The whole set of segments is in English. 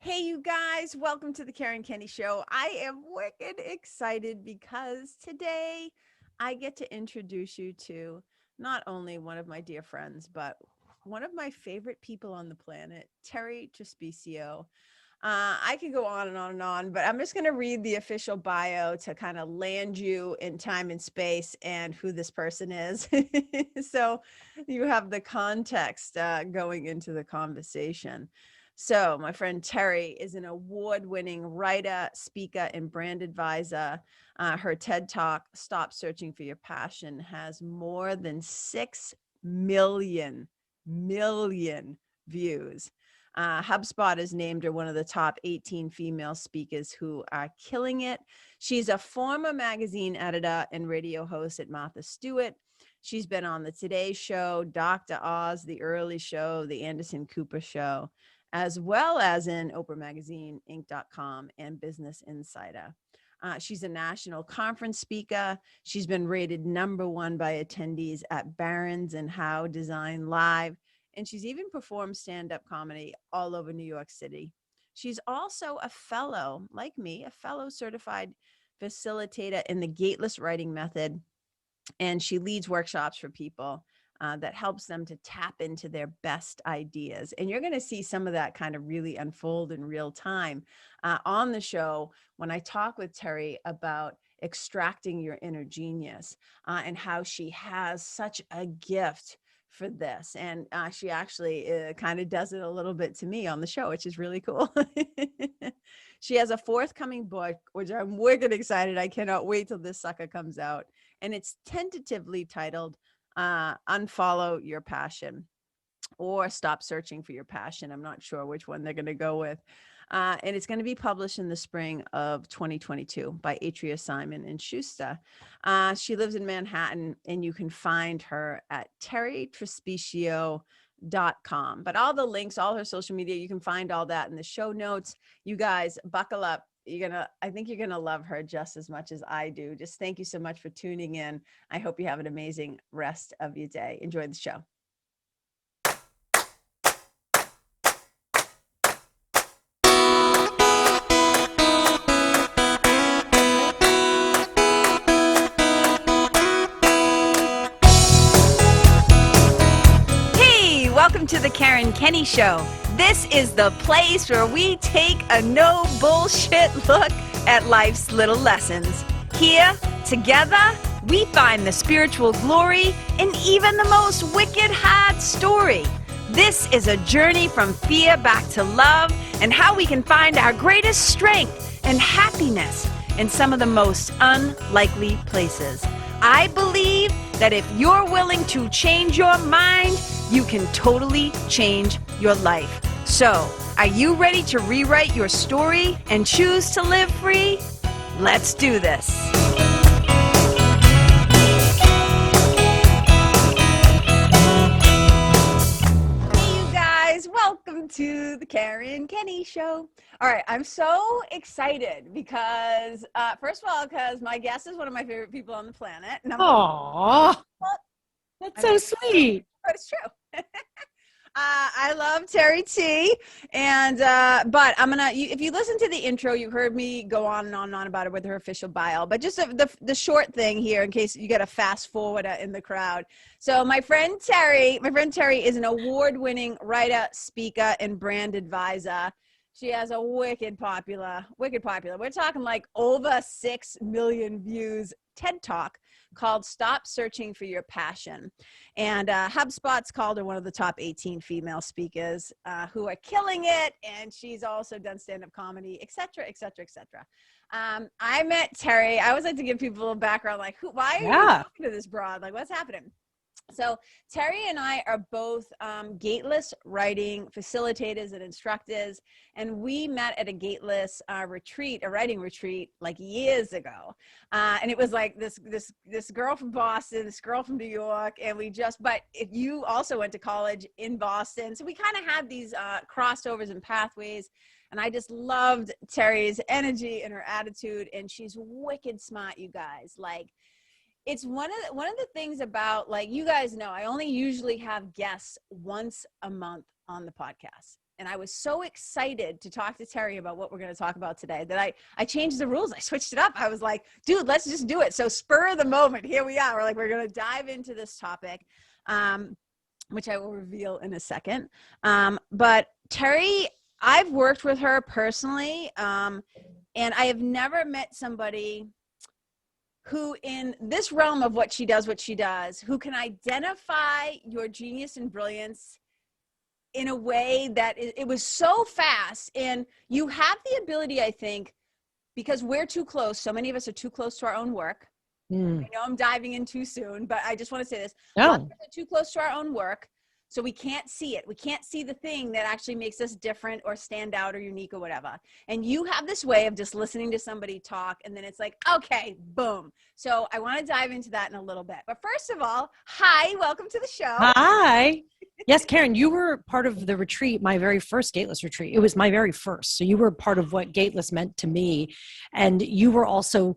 Hey, you guys, welcome to the Karen Kenney Show. I am wicked excited because today I get to introduce you to not only one of my dear friends, but one of my favorite people on the planet, Terri Trespicio. I could go on and on and on, but I'm just going to read the official bio to kind of land you in time and space and who this person is. So you have the context going into the conversation. So my friend Terri is an award-winning writer, speaker, and brand advisor. Her TED Talk, Stop Searching for Your Passion, has more than 6 million views. HubSpot has named her one of the top 18 female speakers who are killing it. She's a former magazine editor and radio host at Martha Stewart. She's been on the Today Show, Dr. Oz, The Early Show, The Anderson Cooper Show, as well as in Oprah Magazine, Inc.com, and Business Insider. She's a national conference speaker. She's been rated #1 by attendees at Barron's and How Design Live. And she's even performed stand-up comedy all over New York City. She's also a fellow, like me, a fellow certified facilitator in the Gateless Writing Method. And she leads workshops for people that helps them to tap into their best ideas. And you're going to see some of that kind of really unfold in real time on the show when I talk with Terri about extracting your inner genius and how she has such a gift for this. And she actually kind of does it a little bit to me on the show, which is really cool. She has a forthcoming book, which I'm wicked excited. I cannot wait till this sucker comes out. And it's tentatively titled Unfollow Your Passion or Stop Searching for Your Passion. I'm not sure which one they're going to go with. And it's going to be published in the spring of 2022 by Atria Simon and Schuster. She lives in Manhattan, and you can find her at territrespicio.com. But all the links, all her social media, you can find all that in the show notes. You guys, buckle up. I think you're going to love her just as much as I do. Just thank you so much for tuning in. I hope you have an amazing rest of your day. Enjoy the show. Welcome to the Karen Kenney Show. This is the place where we take a no bullshit look at life's little lessons. Here, together, we find the spiritual glory in even the most wicked hard story. This is a journey from fear back to love and how we can find our greatest strength and happiness in some of the most unlikely places. I believe that if you're willing to change your mind, you can totally change your life. So, are you ready to rewrite your story and choose to live free? Let's do this. Hey, you guys, welcome to the Karen Kenney Show. All right, I'm so excited because, first of all, because my guest is one of my favorite people on the planet. Aww, that's so sweet. But it's true. I love Terri T. And, but I'm going to, if you listen to the intro, you heard me go on and on and on about it with her official bio, but just the short thing here in case you get a fast forwarder in the crowd. So my friend Terri is an award-winning writer, speaker, and brand advisor. She has a wicked popular. We're talking like over 6 million views TED Talk called Stop Searching for Your Passion. And HubSpot's called her one of the top 18 female speakers who are killing it. And she's also done stand-up comedy, et cetera, et cetera, et cetera. I met Terri. I always like to give people a little background, like, why are you talking to this broad? Like, what's happening? So Terri and I are both Gateless Writing facilitators and instructors, and we met at a Gateless retreat, a writing retreat, like years ago. And it was like this girl from Boston, this girl from New York, and but you also went to college in Boston, so we kind of had these crossovers and pathways. And I just loved Terri's energy and her attitude, and she's wicked smart, you guys. Like, it's one of the things about, like, you guys know, I only usually have guests once a month on the podcast. And I was so excited to talk to Terri about what we're going to talk about today that I changed the rules. I switched it up. I was like, dude, let's just do it. So spur of the moment, here we are. We're going to dive into this topic, which I will reveal in a second. But Terri, I've worked with her personally, and I have never met somebody who in this realm of what she does, who can identify your genius and brilliance in a way that it was so fast. And you have the ability, I think, because we're too close. So many of us are too close to our own work. I know I'm diving in too soon, but I just want to say this. A lot of us are too close to our own work. So we can't see it. We can't see the thing that actually makes us different or stand out or unique or whatever. And you have this way of just listening to somebody talk, and then it's like, okay, boom. So I want to dive into that in a little bit. But first of all, hi, welcome to the show. Hi. Yes, Karen, you were part of the retreat, my very first Gateless retreat. It was my very first. So you were part of what Gateless meant to me. And you were also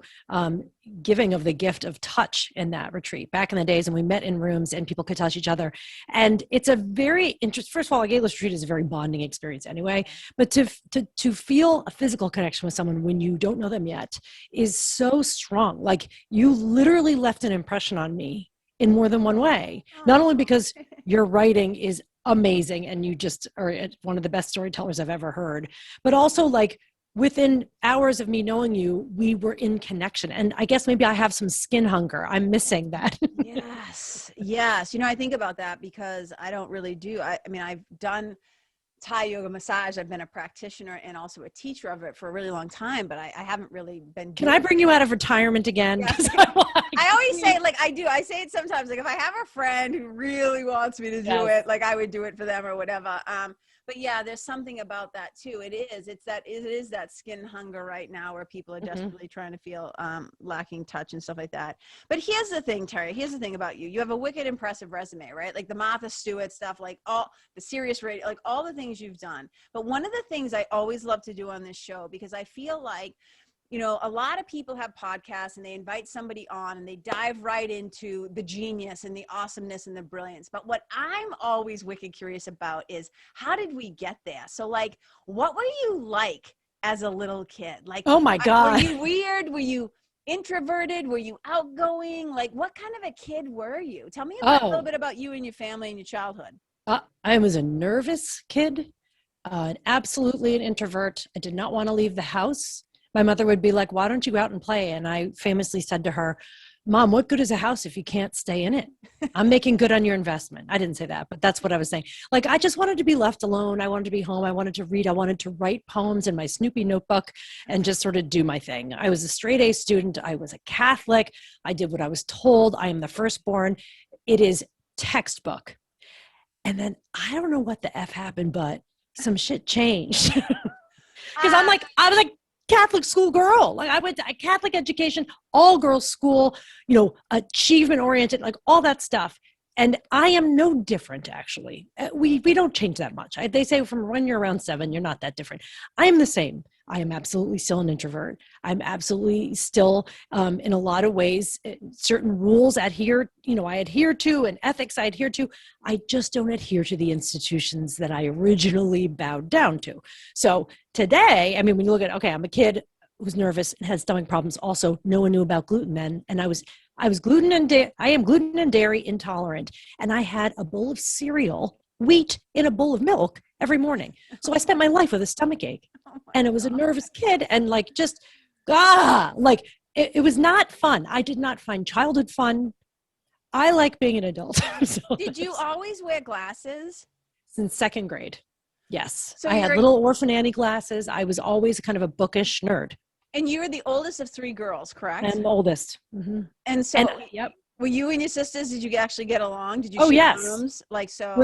giving of the gift of touch in that retreat back in the days when we met in rooms and people could touch each other. And it's a very interesting, first of all, a Gateless retreat is a very bonding experience anyway, but to feel a physical connection with someone when you don't know them yet is so strong. Like you literally left an impression on me in more than one way, not only because your writing is amazing and you just are one of the best storytellers I've ever heard, but also like within hours of me knowing you, we were in connection. And I guess maybe I have some skin hunger. I'm missing that. Yes. You know, I think about that because I don't really do. I mean, I've done Thai yoga massage. I've been a practitioner and also a teacher of it for a really long time, but I haven't really been. Can I bring you out of retirement again? Yes. I always say, like, I say it sometimes, like if I have a friend who really wants me to do it, like I would do it for them or whatever. But yeah, there's something about that too. It is that skin hunger right now where people are desperately trying to feel lacking touch and stuff like that. But here's the thing, Terri, here's the thing about you. You have a wicked impressive resume, right? Like the Martha Stewart stuff, like all the serious radio, like all the things you've done. But one of the things I always love to do on this show, because I feel like, you know, a lot of people have podcasts and they invite somebody on and they dive right into the genius and the awesomeness and the brilliance. But what I'm always wicked curious about is how did we get there? So like, what were you like as a little kid? Like, oh my God. Were you weird? Were you introverted? Were you outgoing? Like, what kind of a kid were you? Tell me a little bit about you and your family and your childhood. I was a nervous kid, absolutely an introvert. I did not want to leave the house. My mother would be like, why don't you go out and play? And I famously said to her, Mom, what good is a house if you can't stay in it? I'm making good on your investment. I didn't say that, but that's what I was saying. Like, I just wanted to be left alone. I wanted to be home. I wanted to read. I wanted to write poems in my Snoopy notebook and just sort of do my thing. I was a straight A student. I was a Catholic. I did what I was told. I am the firstborn. It is textbook. And then I don't know what the F happened, but some shit changed. Because I was like, Catholic school girl. Like I went to a Catholic education, all girls school, you know, achievement oriented, like all that stuff. And I am no different, actually. We don't change that much. They say from when you're around 7, you're not that different. I am the same. I am absolutely still an introvert. I'm absolutely still, in a lot of ways, certain rules I adhere to, and ethics I adhere to. I just don't adhere to the institutions that I originally bowed down to. So today, I mean, when you look at, okay, I'm a kid who's nervous and has stomach problems. Also, no one knew about gluten then. And I am gluten and dairy intolerant. And I had a bowl of cereal, wheat in a bowl of milk every morning. So I spent my life with a stomach ache. And it was a nervous kid. And like, just, it was not fun. I did not find childhood fun. I like being an adult. So did you always wear glasses? Since 2nd grade. Yes. So I had little Orphan Annie glasses. I was always kind of a bookish nerd. And you were the oldest of 3 girls, correct? I'm the oldest. Mm-hmm. And so, yep. Were you and your sisters, did you actually get along? Did you share rooms? Like, so.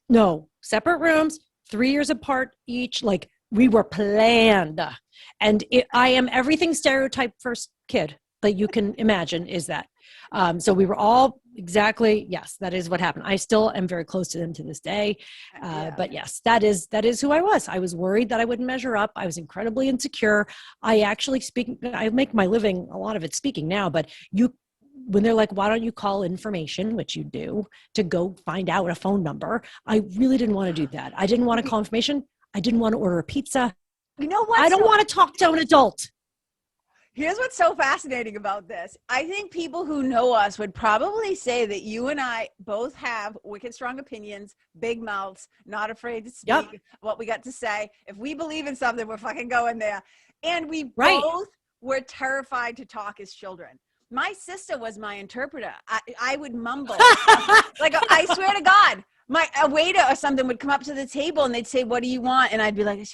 No, separate rooms, 3 years apart each. Like, we were planned. And I am everything stereotype first kid that you can imagine is that. So we were all exactly, yes, that is what happened. I still am very close to them to this day. But yes, that is who I was. I was worried that I wouldn't measure up. I was incredibly insecure. I make my living, a lot of it speaking now, but when they're like, why don't you call information, which you do, to go find out a phone number, I really didn't want to do that. I didn't want to call information. I didn't want to order a pizza. You know what? I don't want to talk to an adult. Here's what's so fascinating about this. I think people who know us would probably say that you and I both have wicked strong opinions, big mouths, not afraid to speak what we got to say. If we believe in something, we're fucking going there. And we both were terrified to talk as children. My sister was my interpreter. I would mumble. Like, I swear to God, a waiter or something would come up to the table and they'd say, what do you want? And I'd be like,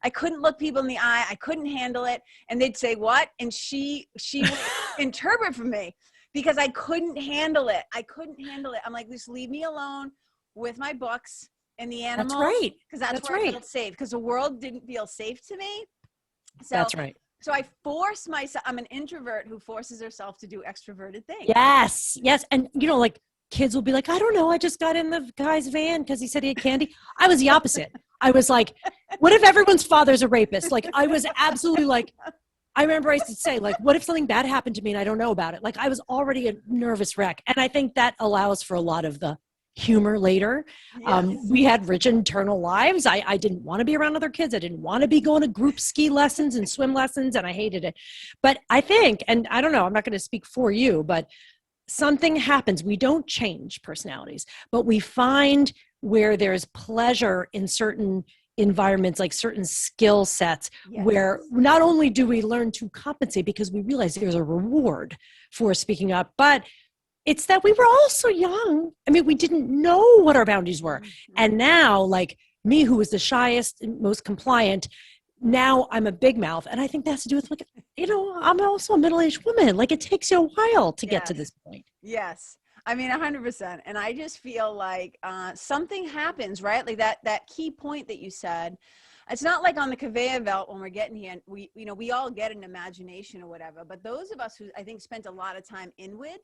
I couldn't look people in the eye. I couldn't handle it. And they'd say, what? And she would interpret for me because I couldn't handle it. I'm like, just leave me alone with my books and the animals. That's right. Because that's where I felt safe. Because the world didn't feel safe to me. So, that's right. So I force myself. I'm an introvert who forces herself to do extroverted things. Yes. And like kids will be like, I don't know. I just got in the guy's van because he said he had candy. I was the opposite. I was like, what if everyone's father's a rapist? Like, I was absolutely like, I remember I used to say, like, what if something bad happened to me and I don't know about it? Like, I was already a nervous wreck. And I think that allows for a lot of the humor later. Yes. We had rich internal lives. I didn't want to be around other kids. I didn't want to be going to group ski lessons and swim lessons, and I hated it. But I think, and I don't know, I'm not going to speak for you, but something happens. We don't change personalities, but we find where there's pleasure in certain environments, like certain skill sets, where not only do we learn to compensate because we realize there's a reward for speaking up, but it's that we were all so young. I mean, we didn't know what our boundaries were. And now, like me, who was the shyest and most compliant, now I'm a big mouth. And I think that has to do with, like, I'm also a middle-aged woman. Like, it takes you a while to get to this point. Yes. I mean, 100%. And I just feel like something happens, right? Like that key point that you said. It's not like on the conveyor belt when we're getting here, and we all get an imagination or whatever. But those of us who I think spent a lot of time inward,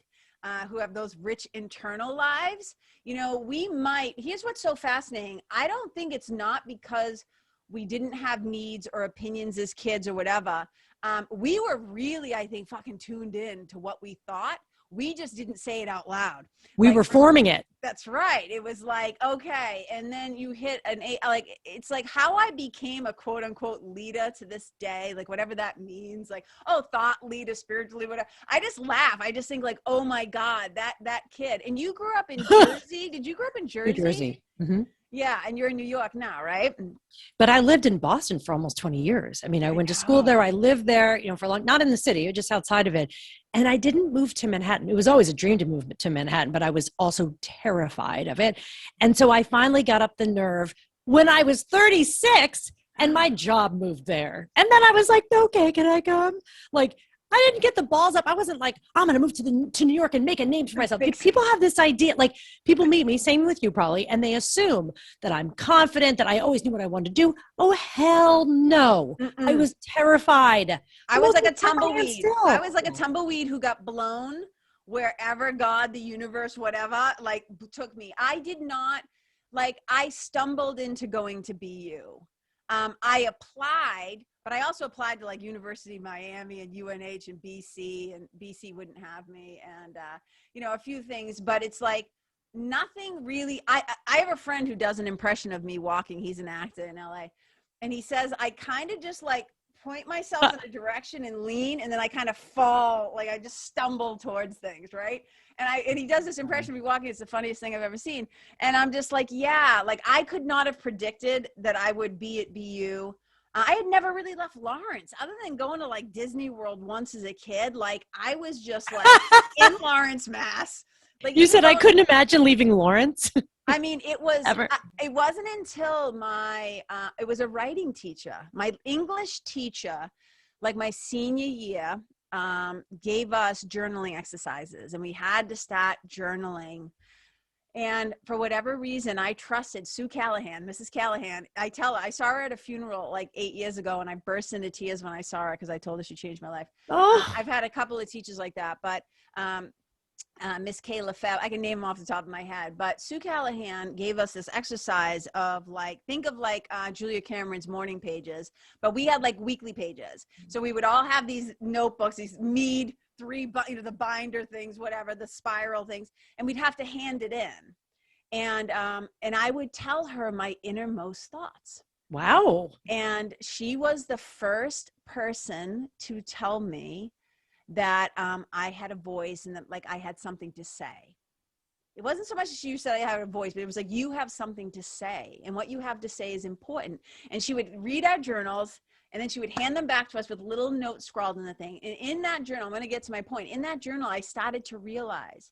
who have those rich internal lives, here's what's so fascinating. I don't think it's not because we didn't have needs or opinions as kids or whatever. We were really, I think, fucking tuned in to what we thought. We just didn't say it out loud. We were forming it. That's right. It was like, okay. And then you hit it's like how I became a quote unquote leader to this day, like whatever that means, like, thought leader, spiritually, whatever. I just laugh. I just think like, oh my God, that kid. And you grew up in Jersey. Did you grow up in Jersey? New Jersey. Mm-hmm. Yeah. And you're in New York now, right? But I lived in Boston for almost 20 years. I mean, I went to school there. I lived there, for long, not in the city, just outside of it. And I didn't move to Manhattan. It was always a dream to move to Manhattan, but I was also terrified of it. And so I finally got up the nerve when I was 36 and my job moved there. And then I was like, okay, can I come? Like, I didn't get the balls up. I wasn't like, I'm going to move to New York and make a name for myself. People have this idea, like people meet me, same with you probably, and they assume that I'm confident, that I always knew what I wanted to do. Oh, hell no. Mm-mm. I was terrified. I was like a tumbleweed. I was like a tumbleweed who got blown wherever God, the universe, whatever, like took me. I did not, I stumbled into going to BU. I applied, but I also applied to like University of Miami and UNH and BC wouldn't have me, and a few things, but it's like nothing really. I have a friend who does an impression of me walking. He's an actor in LA, and he says I kind of just like point myself in a direction and lean, and then I kind of fall, like I just stumble towards things, right? And he does this impression of me walking. It's the funniest thing I've ever seen. And I'm just like, yeah, like I could not have predicted that I would be at BU. I had never really left Lawrence other than going to like Disney World once as a kid. Like I was just like in Lawrence, Mass. Like you said, I couldn't imagine leaving Lawrence. I mean, it wasn't until it was a writing teacher, my English teacher, like my senior year, gave us journaling exercises, and we had to start journaling. And for whatever reason, I trusted Sue Callahan, Mrs. Callahan. I saw her at a funeral like 8 years ago, and I burst into tears when I saw her because I told her she changed my life. I've had a couple of teachers like that, but Miss Kayla Febb, I can name them off the top of my head, but Sue Callahan gave us this exercise of think of Julia Cameron's morning pages, but we had like weekly pages. So we would all have these notebooks, these Mead, the binder things, whatever, the spiral things, and we'd have to hand it in. And I would tell her my innermost thoughts. Wow. And she was the first person to tell me that I had a voice and that like I had something to say. It wasn't so much as you said I had a voice, but it was like, you have something to say, and what you have to say is important. And she would read our journals, and then she would hand them back to us with little notes scrawled in the thing. And in that journal, I'm going to get to my point. In that journal, I started to realize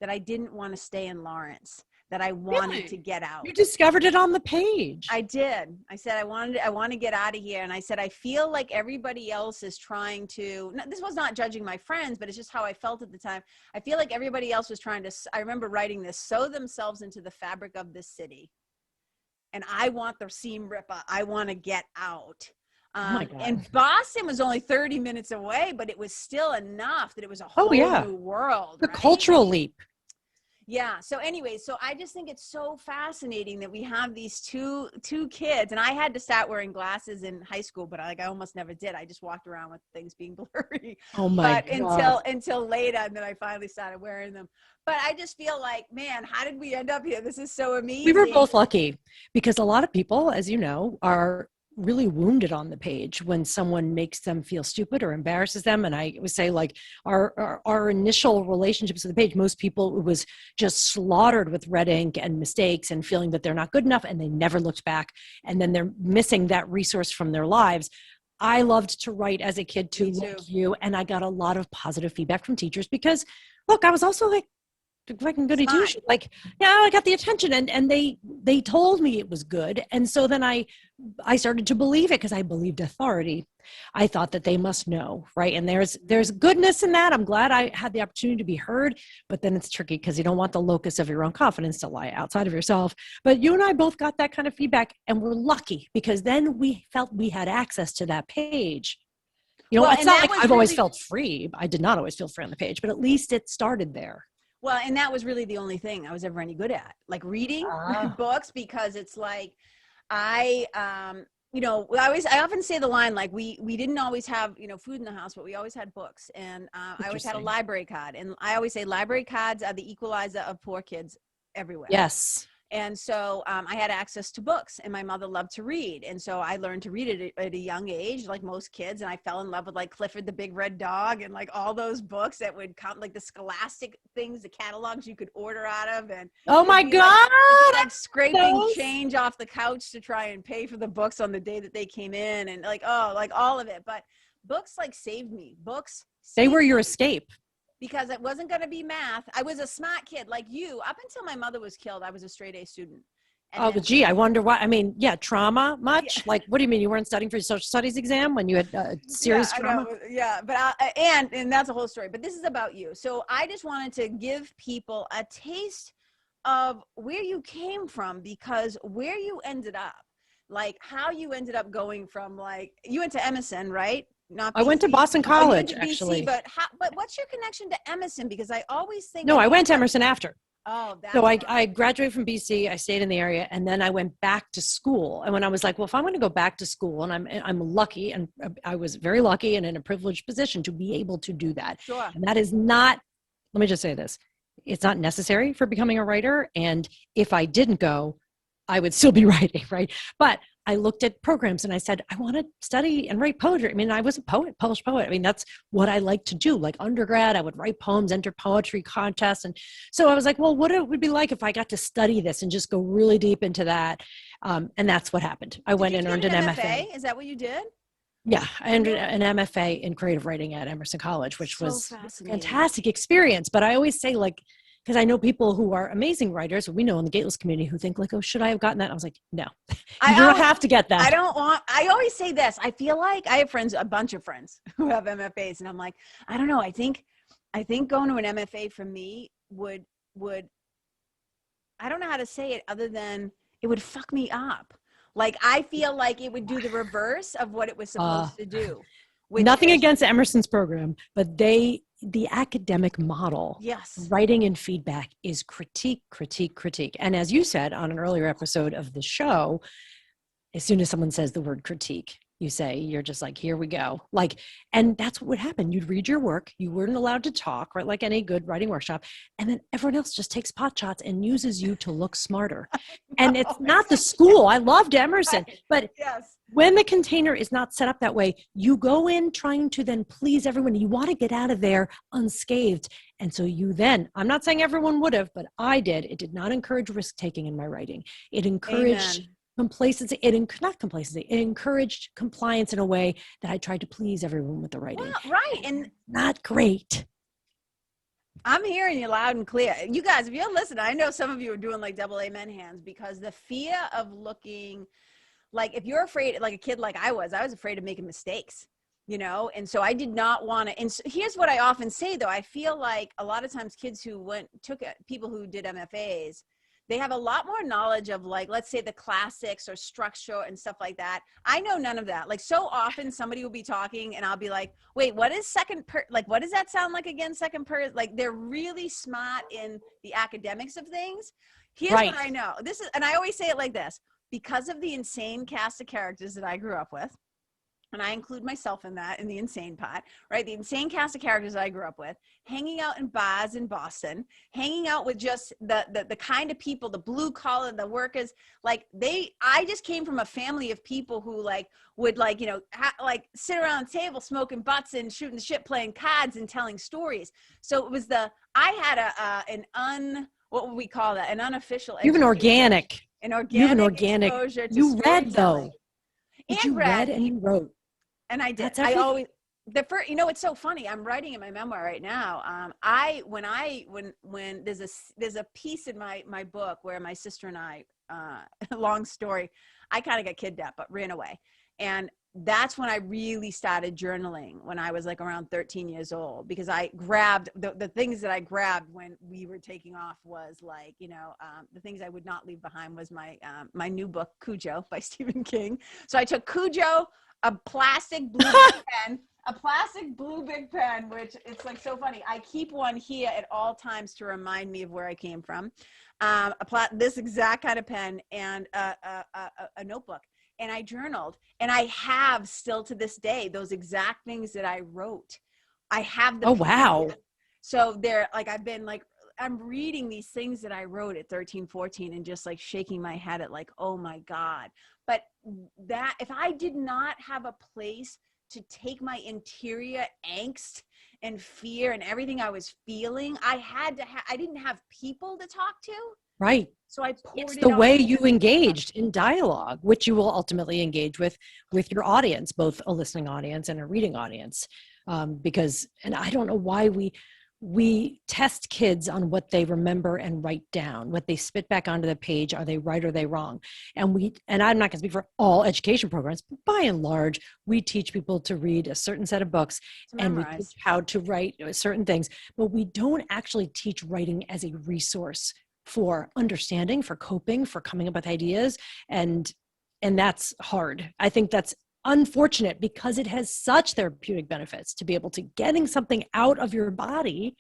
that I didn't want to stay in Lawrence, that I wanted to get out. You discovered it on the page. I did. I said, I want to get out of here. And I said, I feel like everybody else is trying to, this was not judging my friends, but it's just how I felt at the time. I feel like everybody else was trying to, I remember writing this, sew themselves into the fabric of this city. And I want the seam ripper. I want to get out. And Boston was only 30 minutes away, but it was still enough that it was a whole new world. The cultural leap. Yeah. So anyway, so I just think it's so fascinating that we have these two kids, and I had to start wearing glasses in high school, but I almost never did. I just walked around with things being blurry. Oh my God. Until later, and then I finally started wearing them. But I just feel like, man, how did we end up here? This is so amazing. We were both lucky because a lot of people, as you know, are really wounded on the page when someone makes them feel stupid or embarrasses them. And I would say like our initial relationships with the page, most people, it was just slaughtered with red ink and mistakes and feeling that they're not good enough and they never looked back. And then they're missing that resource from their lives. I loved to write as a kid too, like you. And I got a lot of positive feedback from teachers because look, I was also like, fucking goody two shoes. Like, yeah, I got the attention and they told me it was good. And so then I started to believe it because I believed authority. I thought that they must know, right? And there's goodness in that. I'm glad I had the opportunity to be heard, but then it's tricky because you don't want the locus of your own confidence to lie outside of yourself. But you and I both got that kind of feedback, and we're lucky because then we felt we had access to that page. You know, it's not like I've always felt free. I did not always feel free on the page, but at least it started there. Well, and that was really the only thing I was ever any good at, like reading books, because it's like I often say the line, like we didn't always have, food in the house, but we always had books. And I always had a library card. And I always say library cards are the equalizer of poor kids everywhere. Yes. And so I had access to books, and my mother loved to read. And so I learned to read at a young age, like most kids. And I fell in love with like Clifford the Big Red Dog and like all those books that would come, like the scholastic things, the catalogs you could order out of. And oh my God, like scraping change off the couch to try and pay for the books on the day that they came in, and like all of it. But books like saved me. They were your escape. Because it wasn't going to be math. I was a smart kid like you. Up until my mother was killed, I was a straight A student. And gee, I wonder why. I mean, trauma much? Yeah. Like, what do you mean? You weren't studying for your social studies exam when you had serious trauma? But and that's a whole story. But this is about you. So I just wanted to give people a taste of where you came from, because where you ended up, like how you ended up going from, like, you went to Emerson, right? Not BC. I went to Boston College, actually. But what's your connection to Emerson? Because I always think. No, I went to Emerson after. Oh, that's so I graduated from BC. I stayed in the area, and then I went back to school. And when I was like, well, if I'm going to go back to school, and I'm lucky, and I was very lucky and in a privileged position to be able to do that. Sure. And that is not. Let me just say this: it's not necessary for becoming a writer. And if I didn't go, I would still be writing, right? But I looked at programs and I said, I want to study and write poetry. I mean, I was a poet, published poet. I mean, that's what I like to do. Like undergrad, I would write poems, enter poetry contests. And so I was like, well, what it would be like if I got to study this and just go really deep into that. And that's what happened. I went and earned an MFA. Is that what you did? Yeah, I earned an MFA in creative writing at Emerson College, which was a fantastic experience. But I always say, like, because I know people who are amazing writers, we know in the Gateless community, who think like, oh, should I have gotten that? I was like, no, you don't have to get that. I always say this. I feel like I have friends, a bunch of friends who have MFAs, and I'm like, I don't know. I think going to an MFA for me would, I don't know how to say it other than it would fuck me up. Like, I feel like it would do the reverse of what it was supposed to do. Nothing against Emerson's program, but the academic model, yes, writing and feedback is critique. And as you said on an earlier episode of the show, as soon as someone says the word critique, you say. You're just like, here we go. Like, and that's what would happen. You'd read your work. You weren't allowed to talk, right? Like any good writing workshop. And then everyone else just takes pot shots and uses you to look smarter. And it's not the school. I loved Emerson, but yes. When the container is not set up that way, you go in trying to then please everyone. You want to get out of there unscathed. And so you then, I'm not saying everyone would have, but I did. It did not encourage risk taking in my writing. It encouraged complacency. Not complacency. It encouraged compliance in a way that I tried to please everyone with the writing. Well, right. And not great. I'm hearing you loud and clear. You guys, if you're listening, I know some of you are doing like double amen hands, because the fear of looking like, if you're afraid, like a kid like I was afraid of making mistakes, you know? And so I did not want to, and so here's what I often say though. I feel like a lot of times kids who people who did MFAs, they have a lot more knowledge of, like, let's say the classics or structure and stuff like that. I know none of that. Like, so often somebody will be talking and I'll be like, wait, what is what does that sound like again? Second person? Like, they're really smart in the academics of things. Here's what I know. And I always say it like this: because of the insane cast of characters that I grew up with, and I include myself in that, in the insane part, right? The insane cast of characters I grew up with, hanging out in bars in Boston, hanging out with just the kind of people, the blue collar, the workers, like I just came from a family of people who would sit around the table smoking butts and shooting the shit, playing cards and telling stories. So it was I had what would we call that? An unofficial. You have an organic. You have an organic exposure to you read though. And you read and you wrote. And I did. I always, it's so funny. I'm writing in my memoir right now. When there's a piece in my book where my sister and I, long story, I kind of got kidnapped, but ran away. And that's when I really started journaling, when I was like around 13 years old, because I grabbed the things that I grabbed when we were taking off was like, the things I would not leave behind was my new book, Cujo by Stephen King. So I took Cujo, a plastic blue big pen, which it's like so funny. I keep one here at all times to remind me of where I came from. This exact kind of pen, and a notebook. And I journaled, and I have still to this day those exact things that I wrote. I have them. Oh, wow. So they're like, I'm reading these things that I wrote at 13, 14 and just like shaking my head at like, oh my God. But that, if I did not have a place to take my interior angst and fear and everything I was feeling, I didn't have people to talk to. Right. So I poured it's the way you engaged in dialogue, which you will ultimately engage with your audience, both a listening audience and a reading audience. Because I don't know why we test kids on what they remember and write down, what they spit back onto the page. Are they right or are they wrong? And I'm not going to speak for all education programs, but by and large, we teach people to read a certain set of books and we teach how to write certain things, but we don't actually teach writing as a resource for understanding, for coping, for coming up with ideas. And that's hard. I think that's unfortunate because it has such therapeutic benefits to be able to getting something out of your body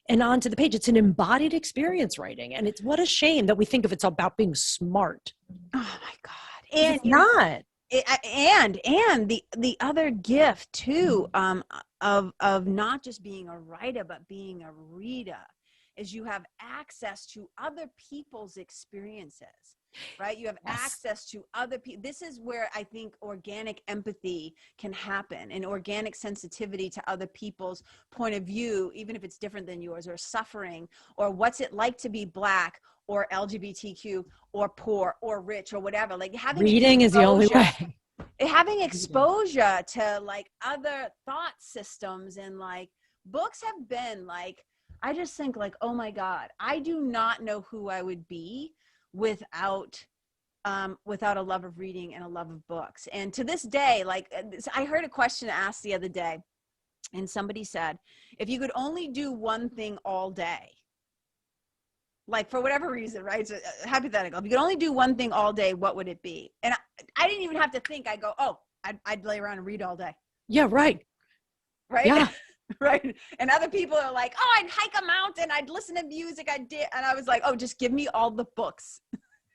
and onto the page. It's an embodied experience, writing. And it's what a shame that we think of it's about being smart. Oh my God. And it's not. And the other gift too, of not just being a writer, but being a reader, is you have access to other people's experiences, right? You have access to other people. This is where I think organic empathy can happen, and organic sensitivity to other people's point of view, even if it's different than yours, or suffering, or what's it like to be Black or LGBTQ or poor or rich or whatever. Like, having reading is the only way. Having exposure to like other thought systems, and like books have been like, I just think like, oh my God, I do not know who I would be without a love of reading and a love of books. And to this day, like, I heard a question asked the other day, and somebody said, if you could only do one thing all day, like for whatever reason, right? It's hypothetical. If you could only do one thing all day, what would it be? And I didn't even have to think. I go, oh, I'd lay around and read all day. Yeah, right. Right? Yeah. Right. And other people are like, oh, I'd hike a mountain, I'd listen to music, and I was like, oh, just give me all the books.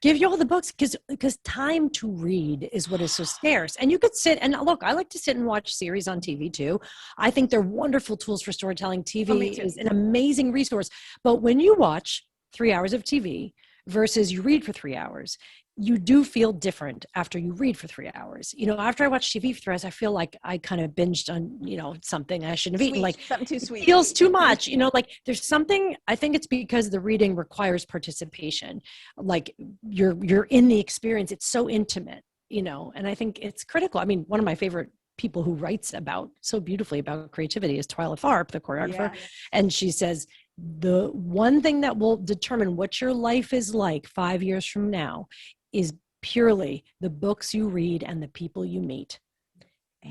give you all the books because time to read is what is so scarce. And you could sit and look, I like to sit and watch series on TV too. I think they're wonderful tools for storytelling. TV is an amazing resource. But when you watch 3 hours of TV versus you read for 3 hours, you do feel different after you read for 3 hours. You know, after I watch TV for 3 hours, I feel like I kind of binged on, you know, something I shouldn't have eaten. Like something too sweet. It feels too much, you know, like there's something, I think it's because the reading requires participation. Like you're in the experience. It's so intimate, you know, and I think it's critical. I mean, one of my favorite people who writes about so beautifully about creativity is Twyla Tharp, the choreographer. Yeah. And she says, the one thing that will determine what your life is like 5 years from now is purely the books you read and the people you meet.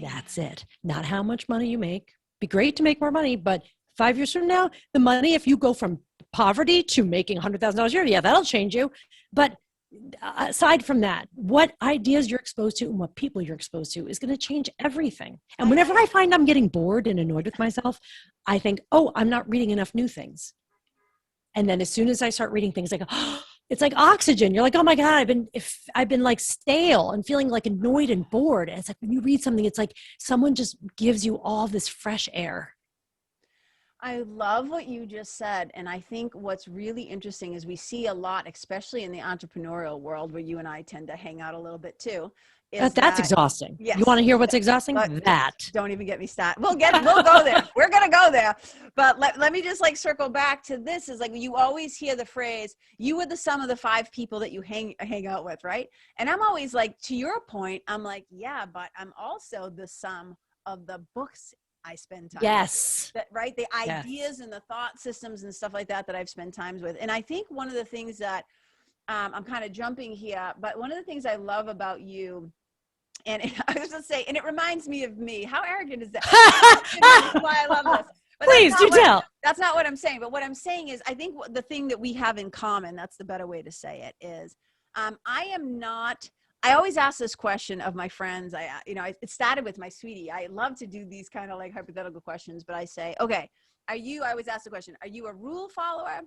That's it. Not how much money you make. Be great to make more money, but 5 years from now, the money, if you go from poverty to making $100,000 a year, yeah, that'll change you. But aside from that, what ideas you're exposed to and what people you're exposed to is going to change everything. And whenever I find I'm getting bored and annoyed with myself, I think, oh, I'm not reading enough new things. And then as soon as I start reading things like, oh, it's like oxygen. You're like, oh my God, I've been like stale and feeling like annoyed and bored. And it's like, when you read something, it's like someone just gives you all this fresh air. I love what you just said. And I think what's really interesting is we see a lot, especially in the entrepreneurial world where you and I tend to hang out a little bit too. That's exhausting. Yes, you want to hear what's exhausting? That. Don't even get me started. We'll go there. We're going to go there. But let me just like circle back to this is like, you always hear the phrase, you are the sum of the 5 people that you hang out with. Right. And I'm always like, to your point, I'm like, yeah, but I'm also the sum of the books I spend time with. Right. The ideas and the thought systems and stuff like that I've spent time with. And I think one of the things that I'm kind of jumping here, but one of the things I love about you, and I was going to say, and it reminds me of me. How arrogant is that? That's why I love this. But please do tell. That's not what I'm saying. But what I'm saying is, I think the thing that we have in common, that's the better way to say it, is I always ask this question of my friends. It started with my sweetie. I love to do these kind of like hypothetical questions, but I say, okay, I always ask the question, are you a rule follower?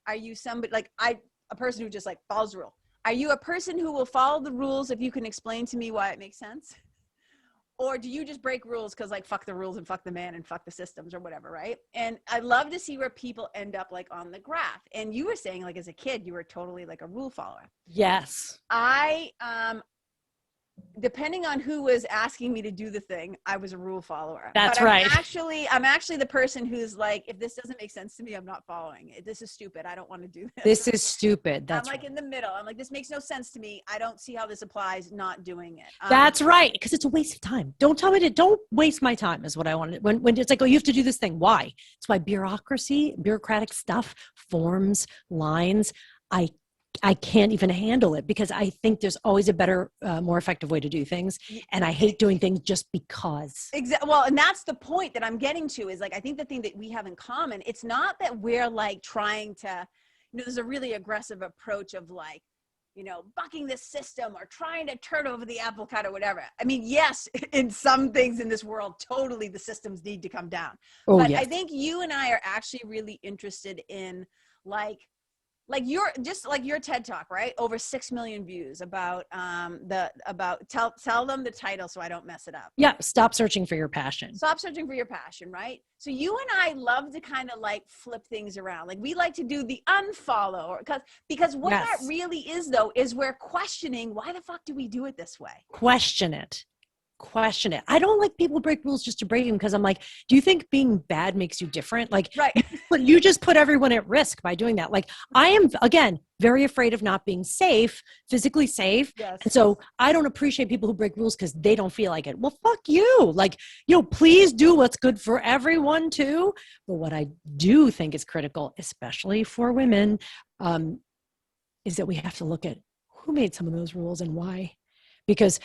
Are you somebody a person who just like follows the rule? Are you a person who will follow the rules if you can explain to me why it makes sense? Or do you just break rules because like fuck the rules and fuck the man and fuck the systems or whatever, right? And I love to see where people end up like on the graph. And you were saying like as a kid, you were totally like a rule follower. Yes. Depending on who was asking me to do the thing, I was a rule follower. That's right. I'm actually the person who's like, if this doesn't make sense to me, I'm not following it. This is stupid. I don't want to do this. This is stupid. I'm like in the middle. I'm like, this makes no sense to me. I don't see how this applies. Not doing it. That's right. Because it's a waste of time. Don't tell me don't waste my time is what I wanted. When it's like, oh, you have to do this thing. Why? It's why bureaucratic stuff, forms, lines, I can't even handle it because I think there's always a better, more effective way to do things. And I hate doing things just because. Exactly. Well, and that's the point that I'm getting to is like, I think the thing that we have in common, it's not that we're like trying to, there's a really aggressive approach of like, bucking the system or trying to turn over the apple cart or whatever. I mean, yes, in some things in this world, totally the systems need to come down. But yes. I think you and I are actually really interested in your TED Talk, right? Over 6 million views tell them the title so I don't mess it up. Yeah. Stop searching for your passion. Stop searching for your passion, right? So you and I love to kind of like flip things around. Like we like to do the unfollow because what that really is though, is we're questioning why the fuck do we do it this way? Question it. I don't like people break rules just to break them because I'm like, do you think being bad makes you different? Like, right. You just put everyone at risk by doing that. Like I am, again, very afraid of not being safe, physically safe. Yes. And so I don't appreciate people who break rules because they don't feel like it. Well, fuck you. Like, please do what's good for everyone too. But what I do think is critical, especially for women, is that we have to look at who made some of those rules and why. Because,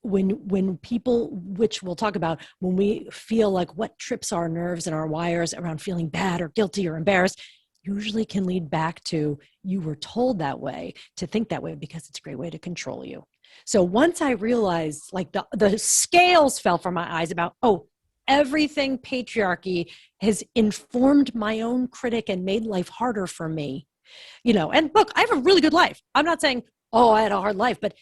when people, which we'll talk about, when we feel like what trips our nerves and our wires around feeling bad or guilty or embarrassed, usually can lead back to you were told that way, to think that way because it's a great way to control you. So once I realized like the scales fell from my eyes about, everything patriarchy has informed my own critic and made life harder for me. And look, I have a really good life. I'm not saying, oh, I had a hard life, but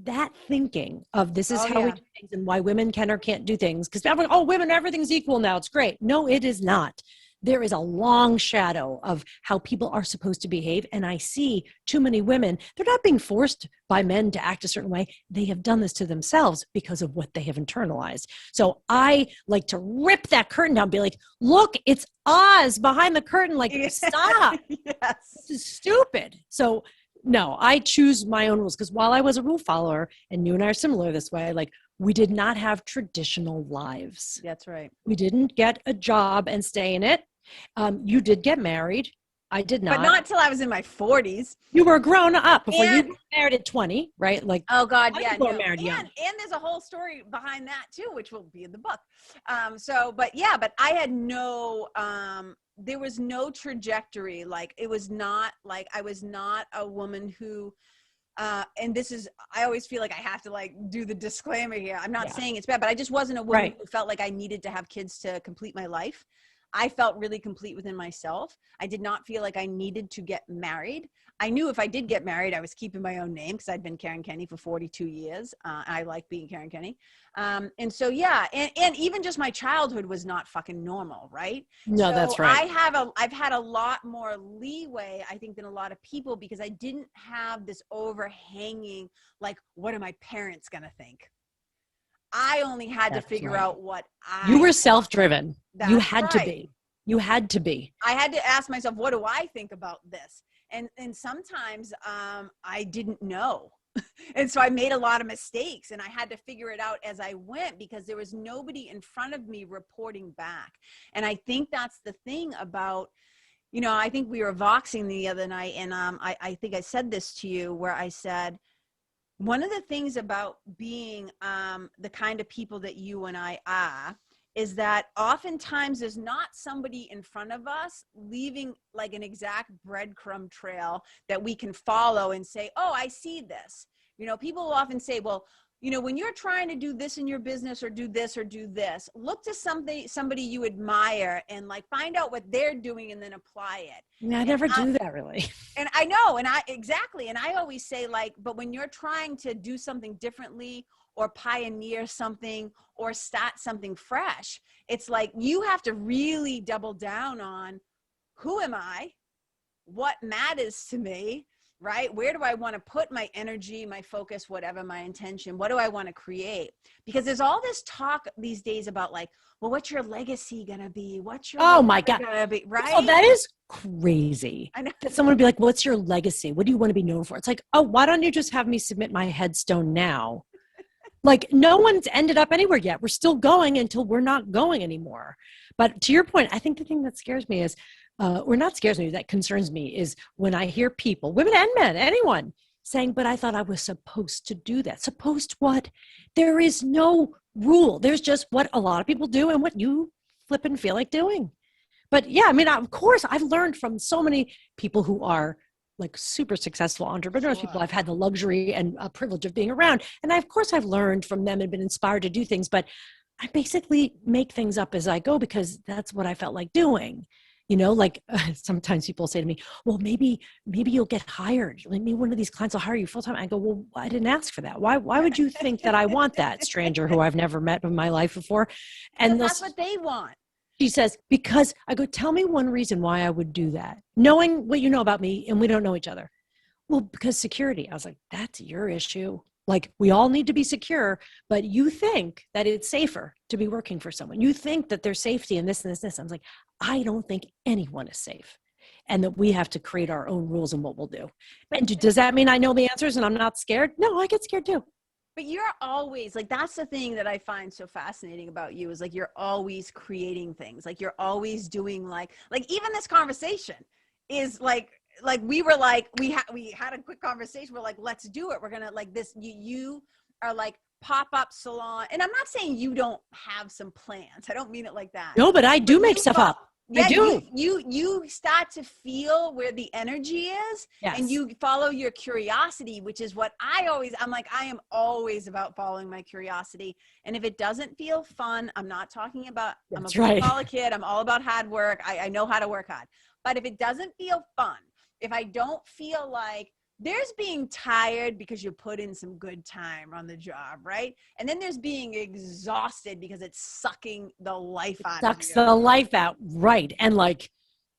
that thinking of this is Oh, how we yeah. do things and why women can or can't do things. Because everyone, oh, women, everything's equal now. It's great. No, it is not. There is a long shadow of how people are supposed to behave. And I see too many women, they're not being forced by men to act a certain way. They have done this to themselves because of what they have internalized. So I like to rip that curtain down, be like, look, it's Oz behind the curtain. Like, stop. Yes. This is stupid. So no, I choose my own rules because while I was a rule follower, and you and I are similar this way, like we did not have traditional lives. That's right. We didn't get a job and stay in it. You did get married. I did not. But not till I was in my 40s. You were grown up before you And- got married at 20, right? Like, Oh God, yeah. people are No. married young. And there's a whole story behind that too, which will be in the book. But I had no, there was no trajectory. Like it was not like, I was not a woman who, and this is, I always feel like I have to like do the disclaimer here. I'm not saying it's bad, but I just wasn't a woman who felt like I needed to have kids to complete my life. I felt really complete within myself. I did not feel like I needed to get married. I knew if I did get married, I was keeping my own name because I'd been Karen Kenney for 42 years. I like being Karen Kenney. And even just my childhood was not fucking normal, right? No, that's right. I've had a lot more leeway, I think, than a lot of people because I didn't have this overhanging, like, what are my parents going to think? I only had to figure out what You were self-driven. You That's had to right. be. You had to be. I had to ask myself, what do I think about this? And sometimes I didn't know. And so I made a lot of mistakes and I had to figure it out as I went because there was nobody in front of me reporting back. And I think that's the thing about, I think we were voxing the other night and I think I said this to you where I said, one of the things about being the kind of people that you and I are is that oftentimes there's not somebody in front of us leaving like an exact breadcrumb trail that we can follow and say, oh, I see this. People will often say, well, when you're trying to do this in your business or do this, look to somebody you admire and like find out what they're doing and then apply it. Yeah, I never do that really. And I know, and I always say like, but when you're trying to do something differently or pioneer something or start something fresh, it's like you have to really double down on who am I, what matters to me, right? Where do I want to put my energy, my focus, whatever my intention? What do I want to create? Because there's all this talk these days about like, well, what's your legacy going to be? What's your gonna be, right? Oh, that is crazy. I know. That someone would be like, what's your legacy? What do you want to be known for? It's like, oh, why don't you just have me submit my headstone now? Like no one's ended up anywhere yet. We're still going until we're not going anymore. But to your point, I think the thing that scares me is, or not scares me, that concerns me is when I hear people, women and men, anyone saying, but I thought I was supposed to do that. Supposed what? There is no rule. There's just what a lot of people do and what you flip and feel like doing. But yeah, I mean, of course, I've learned from so many people who are like super successful entrepreneurs, people I've had the luxury and privilege of being around. And of course I've learned from them and been inspired to do things, but I basically make things up as I go because that's what I felt like doing. Sometimes people say to me, well, maybe you'll get hired. Maybe one of these clients will hire you full time. I go, well, I didn't ask for that. Why would you think that I want that stranger who I've never met in my life before? And that's what they want. She says, because I go, tell me one reason why I would do that. Knowing what you know about me and we don't know each other. Well, because security. I was like, that's your issue. Like we all need to be secure, but you think that it's safer to be working for someone. You think that there's safety in this and this and this. I was like, I don't think anyone is safe and that we have to create our own rules and what we'll do. And does that mean I know the answers and I'm not scared? No, I get scared too. But you're always like, that's the thing that I find so fascinating about you is like, you're always creating things. Like you're always doing like even this conversation is like we were like, we had a quick conversation. We're like, let's do it. We're going to like this, you are like pop-up salon. And I'm not saying you don't have some plans. I don't mean it like that. No, but I do make stuff up. Yeah, I do. You start to feel where the energy is, yes. And you follow your curiosity, which is what I'm like, I am always about following my curiosity. And if it doesn't feel fun, I'm not talking about, I'm a kid. I'm all about hard work. I know how to work hard. But if it doesn't feel fun, if I don't feel like there's being tired because you put in some good time on the job, right? And then there's being exhausted because it's sucking the life out of you. Sucks the life out. Right. And like,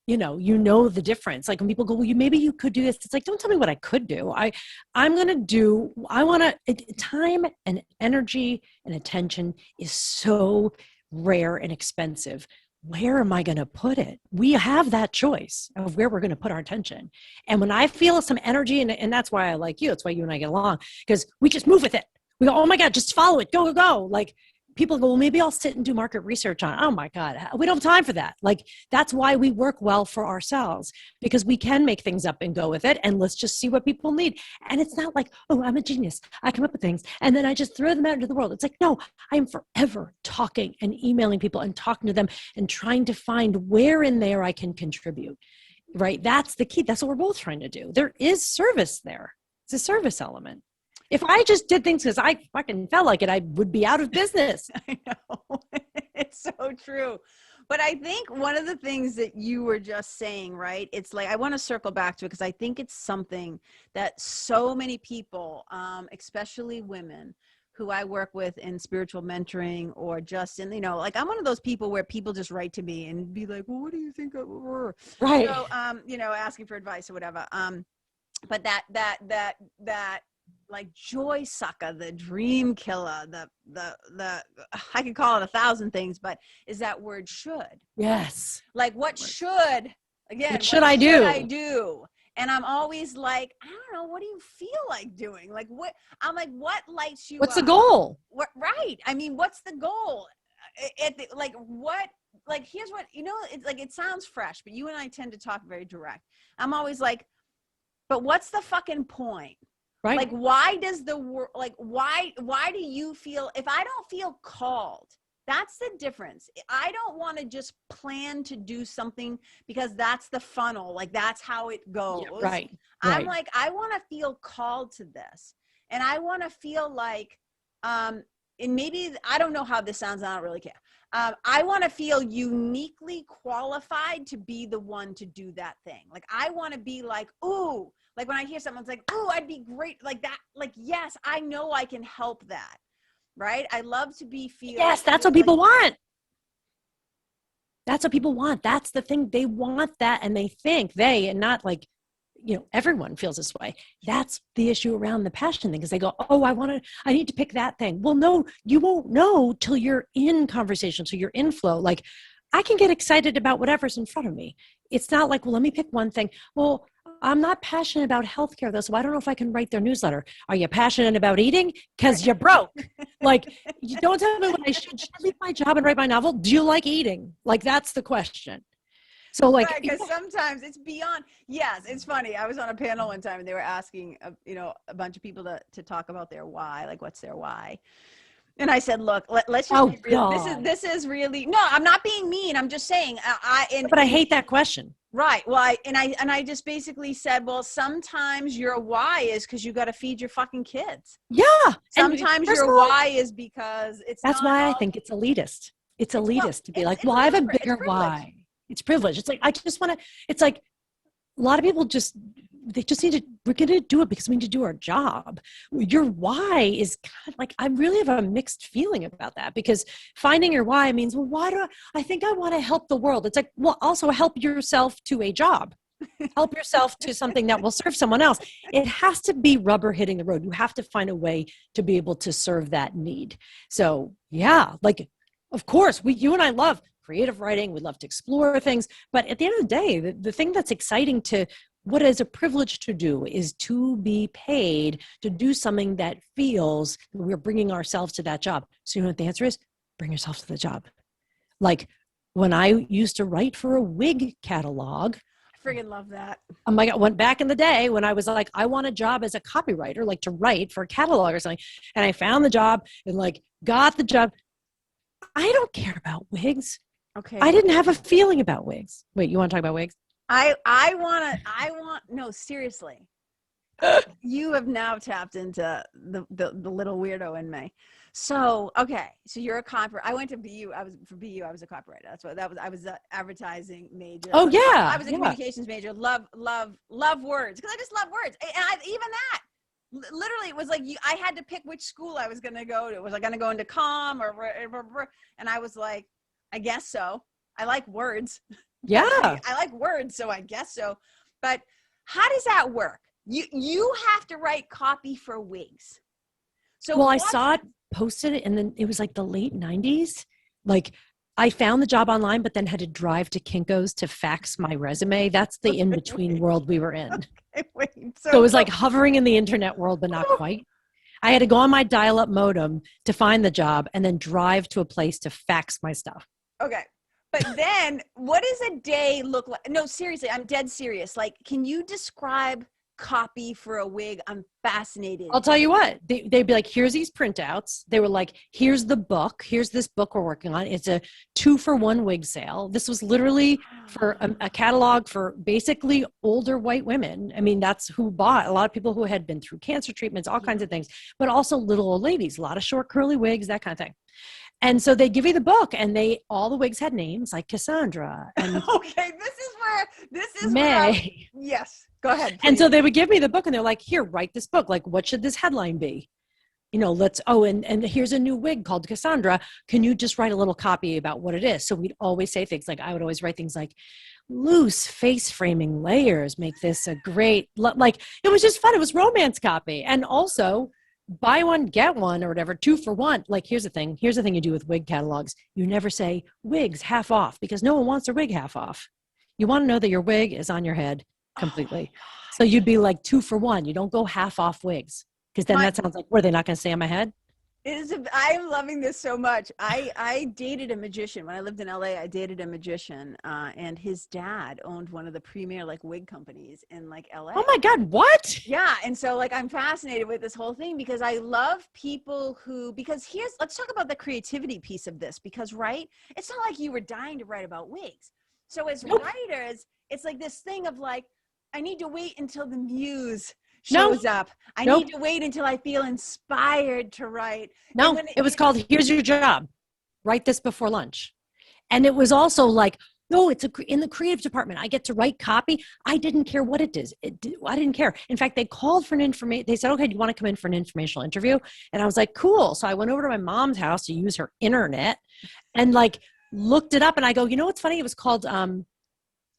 you know the difference. Like when people go, well, maybe you could do this. It's like, don't tell me what I could do. I want to, time and energy and attention is so rare and expensive. Where am I going to put it? We have that choice of where we're going to put our attention. And when I feel some energy, and that's why I like you, that's why you and I get along, because we just move with it. We go, oh my God, just follow it, go, go, go. Like people go, well, maybe I'll sit and do market research on it. Oh my God, we don't have time for that. Like that's why we work well for ourselves, because we can make things up and go with it. And let's just see what people need. And it's not like, oh, I'm a genius, I come up with things and then I just throw them out into the world. It's like, no, I'm forever talking and emailing people and talking to them and trying to find where in there I can contribute, right? That's the key. That's what we're both trying to do. There is service there. It's a service element. If I just did things because I fucking felt like it, I would be out of business. I know. It's so true. But I think one of the things that you were just saying, right? It's like, I want to circle back to it because I think it's something that so many people, especially women who I work with in spiritual mentoring or just in, like I'm one of those people where people just write to me and be like, well, what do you think of her? Right. So, asking for advice or whatever. But that like joy sucker, the dream killer, the I could call it 1,000 things, but is that word should. Yes. Like what should I do? And I'm always like, I don't know, what do you feel like doing? Like what what lights you What's up? the goal? What, right. I mean, what's the goal? Here's what, it's like, it sounds fresh, but you and I tend to talk very direct. I'm always like, but what's the fucking point? Right. Like, why does the world, like, why do you feel, if I don't feel called, that's the difference. I don't want to just plan to do something because that's the funnel. Like, that's how it goes. Yeah, right. I'm like, I want to feel called to this. And I want to feel like, and maybe, I don't know how this sounds. I don't really care. I want to feel uniquely qualified to be the one to do that thing. Like, I want to be like, ooh, like when I hear someone's like, ooh, I'd be great. Like that, like, yes, I know I can help that. Right. I love to be feeling. Yes, that's what people want. That's what people want. That's the thing. They want that. And they think and not like, everyone feels this way. That's the issue around the passion thing, because they go, oh, I need to pick that thing. Well, no, you won't know till you're in conversation. till you're in flow. Like I can get excited about whatever's in front of me. It's not like, well, let me pick one thing. Well, I'm not passionate about healthcare though, so I don't know if I can write their newsletter. Are you passionate about eating? Because you're broke. Like, you don't tell me what I should leave my job and write my novel. Do you like eating? Like, that's the question. So like, because sometimes it's beyond. Yes, it's funny. I was on a panel one time and they were asking, a bunch of people to talk about their why, like what's their why. And I said, look, let's just be real. This is really, no, I'm not being mean. I'm just saying, but I hate that question. Right. Well, I just basically said, well, sometimes your why is because you got to feed your fucking kids. Yeah. Sometimes your why is because it's. That's why I think it's elitist. It's elitist to be like, well, I have a bigger why. It's privilege. It's like, I just want to, it's like a lot of people they just need to, we're going to do it because we need to do our job. Your why is kind of like, I really have a mixed feeling about that, because finding your why means, well, why do I think I want to help the world? It's like, well, also help yourself to a job, help yourself to something that will serve someone else. It has to be rubber hitting the road. You have to find a way to be able to serve that need. So yeah, like, of course, you and I love creative writing. We love to explore things. But at the end of the day, the thing that's exciting to what is a privilege to do is to be paid to do something that feels that we're bringing ourselves to that job. So you know what the answer is? Bring yourself to the job. Like when I used to write for a wig catalog. I freaking love that. Oh my God, went back in the day when I was like, I want a job as a copywriter, like to write for a catalog or something. And I found the job and like got the job. I don't care about wigs. Okay. I didn't have a feeling about wigs. Wait, you want to talk about wigs? No, seriously. You have now tapped into the little weirdo in me. So, okay. So you're a copywriter. I went to BU. For BU. I was a copywriter. That's what that was. I was an advertising major. Oh I yeah, was a yeah. communications major. Love words. Cause I just love words. And even that, literally it was like, I had to pick which school I was going to go to. Was I going to go into comm and I was like, I guess so. I like words. Yeah. I like words. So I guess so. But how does that work? You have to write copy for wigs. So well, I saw it posted and then it was like the late 90s. Like I found the job online, but then had to drive to Kinko's to fax my resume. That's the in-between world we were in. Okay, wait. So it was like hovering in the internet world, but not quite. I had to go on my dial-up modem to find the job and then drive to a place to fax my stuff. Okay. But then what does a day look like? No, seriously, I'm dead serious. Like, can you describe copy for a wig? I'm fascinated. I'll tell you what, they'd be like, here's these printouts. They were like, here's the book. Here's this book we're working on. It's a 2-for-1 wig sale. This was literally for a catalog for basically older white women. I mean, that's who bought. A lot of people who had been through cancer treatments, all kinds of things, but also little old ladies, a lot of short curly wigs, that kind of thing. And so they give you the book and all the wigs had names like Cassandra. And okay, this is May. Yes, go ahead. Please. And so they would give me the book and they're like, here, write this book. Like, what should this headline be? You know, and here's a new wig called Cassandra. Can you just write a little copy about what it is? So we'd always say things like, I would always write things like, loose face framing layers make this a great, like, it was just fun. It was romance copy. And also, buy one, get one or whatever, 2-for-1. Like, here's the thing you do with wig catalogs. You never say wigs half off because no one wants their wig half off. You want to know that your wig is on your head completely. So you'd be like 2-for-1. You don't go half off wigs because then that sounds like, were they not going to stay on my head? I'm loving this so much. I dated a magician when I lived in LA. I dated a magician, and his dad owned one of the premier like wig companies in like LA. Oh my God, what? Yeah, and so like I'm fascinated with this whole thing because I love people let's talk about the creativity piece of this because it's not like you were dying to write about wigs. So as writers, it's like this thing of like, I need to wait until the muse shows up. I need to wait until I feel inspired to write. No, it was called, here's your job. Write this before lunch. And it was also like, no, it's in the creative department. I get to write copy. I didn't care what it is. I didn't care. In fact, they called for an information. They said, okay, do you want to come in for an informational interview? And I was like, cool. So I went over to my mom's house to use her internet and like looked it up. And I go, you know what's funny? It was called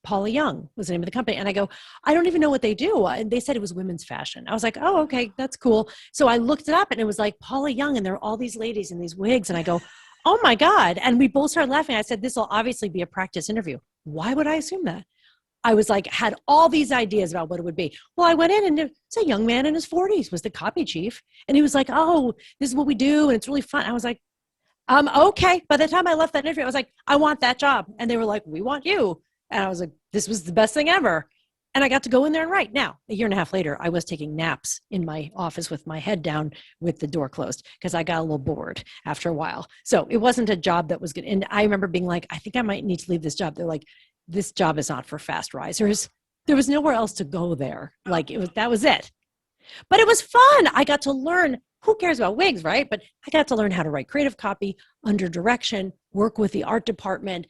Paula Young was the name of the company. And I go, I don't even know what they do. And they said it was women's fashion. I was like, oh, okay, that's cool. So I looked it up and it was like Paula Young and there are all these ladies in these wigs. And I go, oh my God. And we both started laughing. I said, this will obviously be a practice interview. Why would I assume that? I was like, had all these ideas about what it would be. Well, I went in and it's a young man in his 40s was the copy chief. And he was like, oh, this is what we do. And it's really fun. I was like, okay. By the time I left that interview, I was like, I want that job. And they were like, we want you. And I was like, this was the best thing ever. And I got to go in there and write. Now, a year and a half later, I was taking naps in my office with my head down with the door closed because I got a little bored after a while. So it wasn't a job that was good. And I remember being like, I think I might need to leave this job. They're like, this job is not for fast risers. There was nowhere else to go there. Like that was it. But it was fun. I got to learn, who cares about wigs, right? But I got to learn how to write creative copy under direction, work with the art department,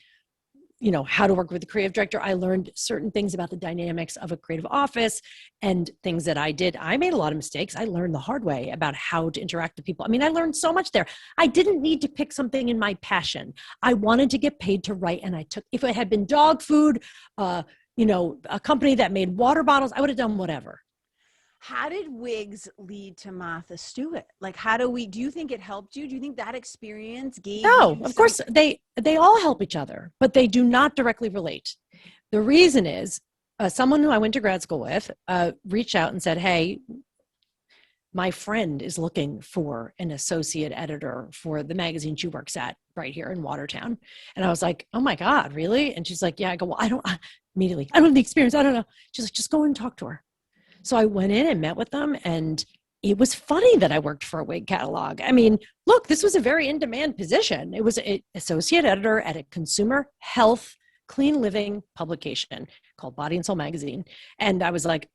you know, how to work with the creative director. I learned certain things about the dynamics of a creative office and things that I did. I made a lot of mistakes. I learned the hard way about how to interact with people. I mean, I learned so much there. I didn't need to pick something in my passion. I wanted to get paid to write. And if it had been dog food, you know, a company that made water bottles, I would have done whatever. How did wigs lead to Martha Stewart? Like, do you think it helped you? Do you think that experience gave you of course, they all help each other, but they do not directly relate. The reason is someone who I went to grad school with reached out and said, hey, my friend is looking for an associate editor for the magazine she works at right here in Watertown. And I was like, oh my God, really? And she's like, yeah. I go, well, I don't have the experience. I don't know. She's like, just go and talk to her. So I went in and met with them, and it was funny that I worked for a wig catalog. I mean, look, this was a very in-demand position. It was an associate editor at a consumer health, clean living publication called Body and Soul magazine. And I was like,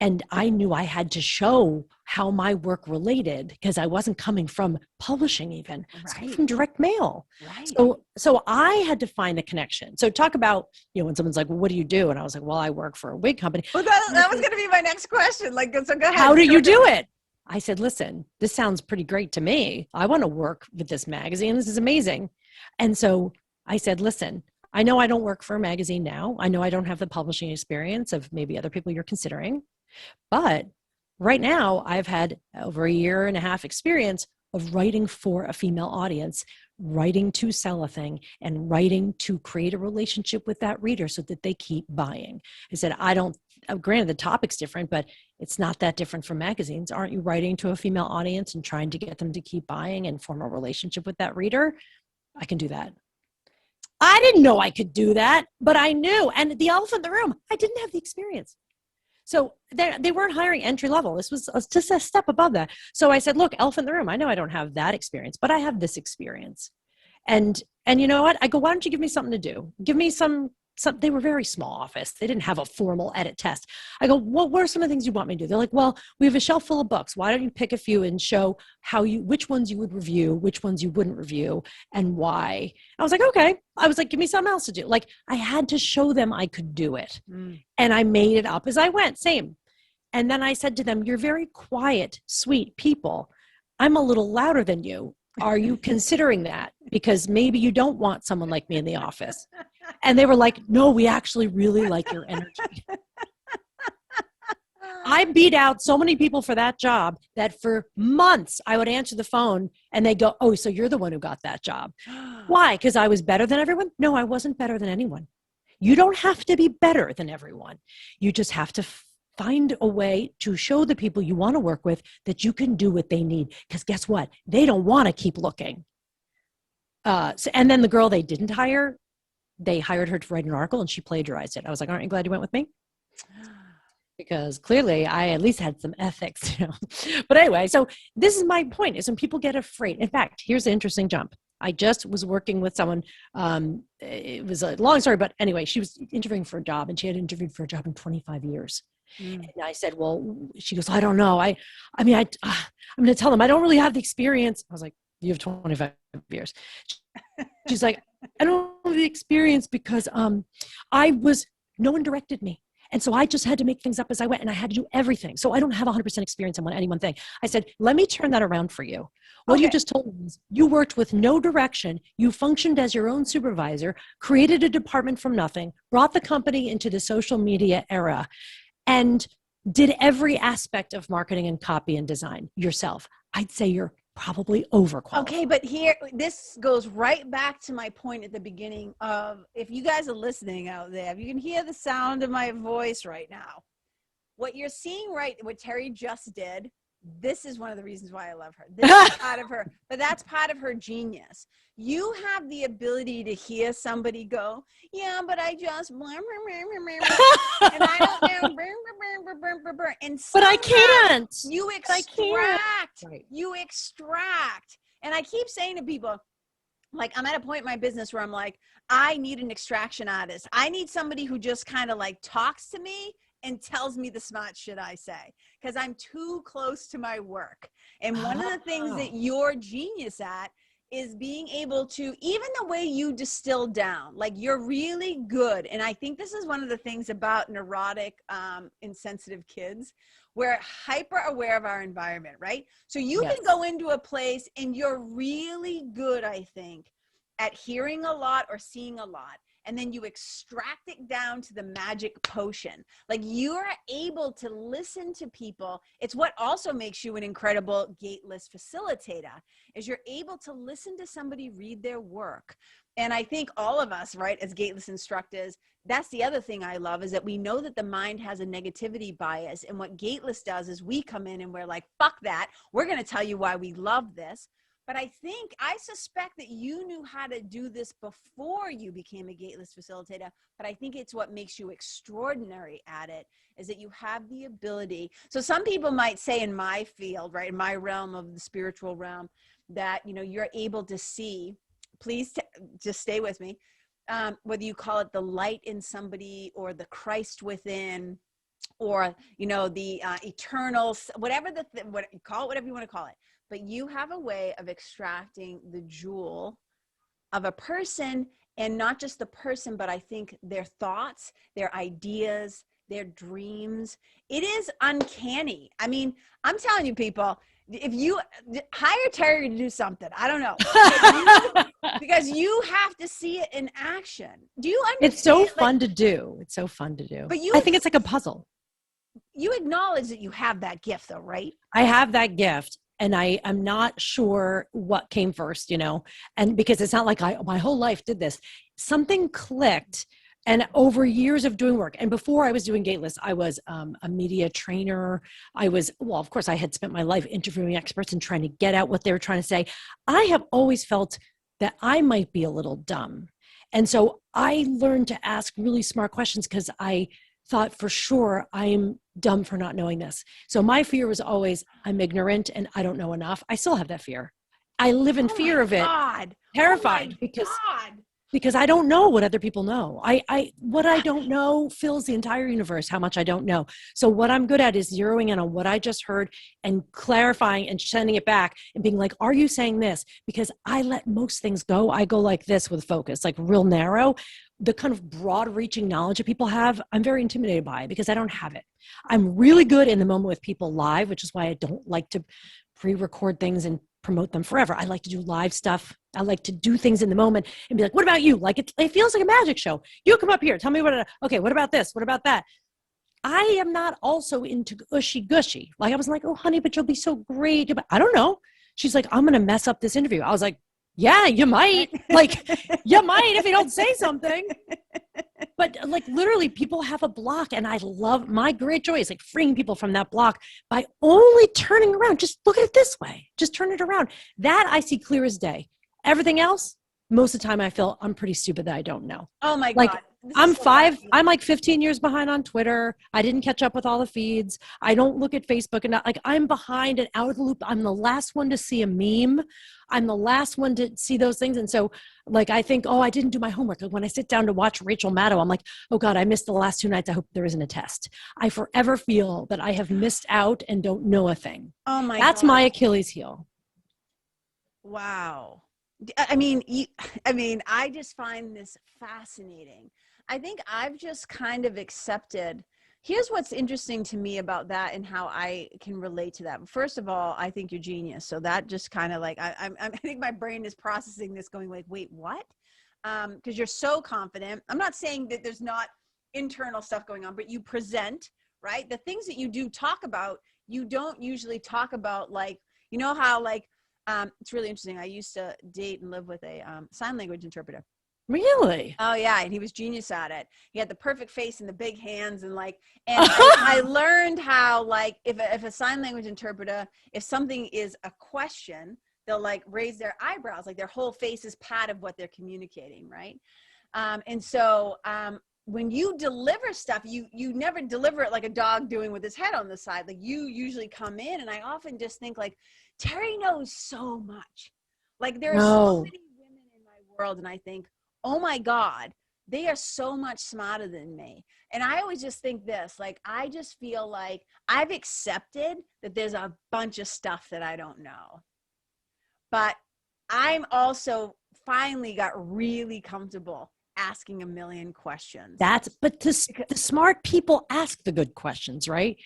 And I knew I had to show how my work related, because I wasn't coming from publishing even, I was coming from direct mail. Right. So I had to find a connection. So talk about, when someone's like, well, what do you do? And I was like, well, I work for a wig company. Well, that was going to be my next question. Like, so go ahead. How do you do it? I said, listen, this sounds pretty great to me. I want to work with this magazine. This is amazing. And so I said, listen, I know I don't work for a magazine now. I know I don't have the publishing experience of maybe other people you're considering. But right now, I've had over a year and a half experience of writing for a female audience, writing to sell a thing, and writing to create a relationship with that reader so that they keep buying. I said, granted the topic's different, but it's not that different from magazines. Aren't you writing to a female audience and trying to get them to keep buying and form a relationship with that reader? I can do that. I didn't know I could do that, but I knew. And the elephant in the room, I didn't have the experience. So they weren't hiring entry level. This was just a step above that. So I said, look, elephant in the room, I know I don't have that experience, but I have this experience. And you know what? I go, why don't you give me something to do? Give me some, they were very small office. They didn't have a formal edit test. I go, well, what are some of the things you want me to do? They're like, well, we have a shelf full of books. Why don't you pick a few and show which ones you would review, which ones you wouldn't review, and why? I was like, okay. I was like, give me something else to do. Like, I had to show them I could do it. And I made it up as I went, same. And then I said to them, you're very quiet, sweet people. I'm a little louder than you. Are you considering that? Because maybe you don't want someone like me in the office. And they were like, no, we actually really like your energy. I beat out so many people for that job that for months I would answer the phone and they go, oh, so you're the one who got that job. Why? Because I was better than everyone? No, I wasn't better than anyone. You don't have to be better than everyone. You just have to find a way to show the people you want to work with that you can do what they need. Because guess what? They don't want to keep looking. And then the girl they didn't hire, they hired her to write an article and she plagiarized it. I was like, aren't you glad you went with me? Because clearly I at least had some ethics. But anyway, so this is my point, is when people get afraid. In fact, here's the interesting jump. I just was working with someone. It was a long story, but anyway, she was interviewing for a job and she had interviewed for a job in 25 years. And I said, well, she goes, I don't know. I'm going to tell them I don't really have the experience. I was like, you have 25 years. She's like, I don't have the experience because no one directed me. And so I just had to make things up as I went and I had to do everything. So I don't have 100% experience on any one thing. I said, let me turn that around for you. What you just told me is you worked with no direction. You functioned as your own supervisor, created a department from nothing, brought the company into the social media era, and did every aspect of marketing and copy and design yourself. I'd say you're probably overqualified. Okay, but this goes right back to my point at the beginning of, if you guys are listening out there, if you can hear the sound of my voice right now, what you're seeing what Terri just did, this is one of the reasons why I love her. This is part of her, but that's part of her genius. You have the ability to hear somebody go, yeah, but I just, and I don't know, and but I can't. You extract, you extract. And I keep saying to people, like, I'm at a point in my business where I'm like, I need an extraction artist. I need somebody who just kind of like talks to me and tells me the smart shit I say, because I'm too close to my work. And one of the things that you're genius at is being able to, even the way you distill down, like you're really good. And I think this is one of the things about neurotic, insensitive kids. We're hyper aware of our environment, right? So you can go into a place and you're really good, I think, at hearing a lot or seeing a lot. And then you extract it down to the magic potion. Like, you're able to listen to people. It's what also makes you an incredible gateless facilitator, is you're able to listen to somebody read their work. And I think all of us, right, as gateless instructors, that's the other thing I love, is that we know that the mind has a negativity bias. And what gateless does is we come in and we're like, fuck that. We're going to tell you why we love this. But I suspect that you knew how to do this before you became a gateless facilitator. But I think it's what makes you extraordinary at it, is that you have the ability. So some people might say in my field, right, in my realm of the spiritual realm, that, you're able to see, please just stay with me, whether you call it the light in somebody or the Christ within, or, you know, the eternal, whatever what call it, whatever you want to call it. But you have a way of extracting the jewel of a person, and not just the person, but I think their thoughts, their ideas, their dreams. It is uncanny. I mean, I'm telling you, people, if you hire Terri to do something, I don't know, because you have to see it in action. Do you understand? It's so fun to do. It's so fun to do. But I think it's like a puzzle. You acknowledge that you have that gift though, right? I have that gift. And I am not sure what came first, you know, and because it's not like my whole life did this. Something clicked, and over years of doing work. And before I was doing Gateless, I was a media trainer. Well, of course, I had spent my life interviewing experts and trying to get out what they were trying to say. I have always felt that I might be a little dumb. And so I learned to ask really smart questions because I thought for sure I'm dumb for not knowing this. So my fear was always I'm ignorant and I don't know enough. I still have that fear. I live in fear of it, terrified because I don't know what other people know. What I don't know fills the entire universe, how much I don't know. So what I'm good at is zeroing in on what I just heard and clarifying and sending it back and being like, are you saying this? Because I let most things go. I go like this with focus, like real narrow. The kind of broad reaching knowledge that people have, I'm very intimidated by it because I don't have it. I'm really good in the moment with people live, which is why I don't like to pre-record things and promote them forever. I like to do live stuff. I like to do things in the moment and be like, what about you? Like it feels like a magic show. You come up here. Tell me okay, what about this? What about that? I am not also into gushy. Like I was like, oh honey, but you'll be so great. I don't know. She's like, I'm going to mess up this interview. I was like, yeah, you might. Like, you might if you don't say something. But like literally people have a block, and I love, my great joy is like freeing people from that block by only turning around. Just look at it this way. Just turn it around. That I see clear as day. Everything else, most of the time I feel I'm pretty stupid that I don't know. Oh my God. I'm like 15 years behind on Twitter. I didn't catch up with all the feeds. I don't look at Facebook, and I'm behind and out of the loop. I'm the last one to see a meme. I'm the last one to see those things. And so like, I think, oh, I didn't do my homework. Like when I sit down to watch Rachel Maddow, I'm like, oh God, I missed the last 2 nights. I hope there isn't a test. I forever feel that I have missed out and don't know a thing. Oh my That's God. my Achilles heel. Wow. I mean, I just find this fascinating. I think I've just kind of accepted. Here's what's interesting to me about that and how I can relate to that. First of all, I think you're genius. So that just kind of like, I think my brain is processing this going like, wait, what? Because you're so confident. I'm not saying that there's not internal stuff going on, but you present, right? The things that you do talk about, you don't usually talk about, like, you know how like, it's really interesting. I used to date and live with a sign language interpreter. Really? Oh yeah, and he was genius at it. He had the perfect face and the big hands, and like, and I learned how, like, if a sign language interpreter, if something is a question, they'll like raise their eyebrows, like their whole face is part of what they're communicating, right? And so when you deliver stuff, you never deliver it like a dog doing with his head on the side. Like you usually come in, and I often just think like, Terri knows so much. Like there are so many women in my world, and I think, oh my God, they are so much smarter than me. And I always just think this, like, I just feel like I've accepted that there's a bunch of stuff that I don't know. But I'm also finally got really comfortable asking a million questions. But the smart people ask the good questions, right?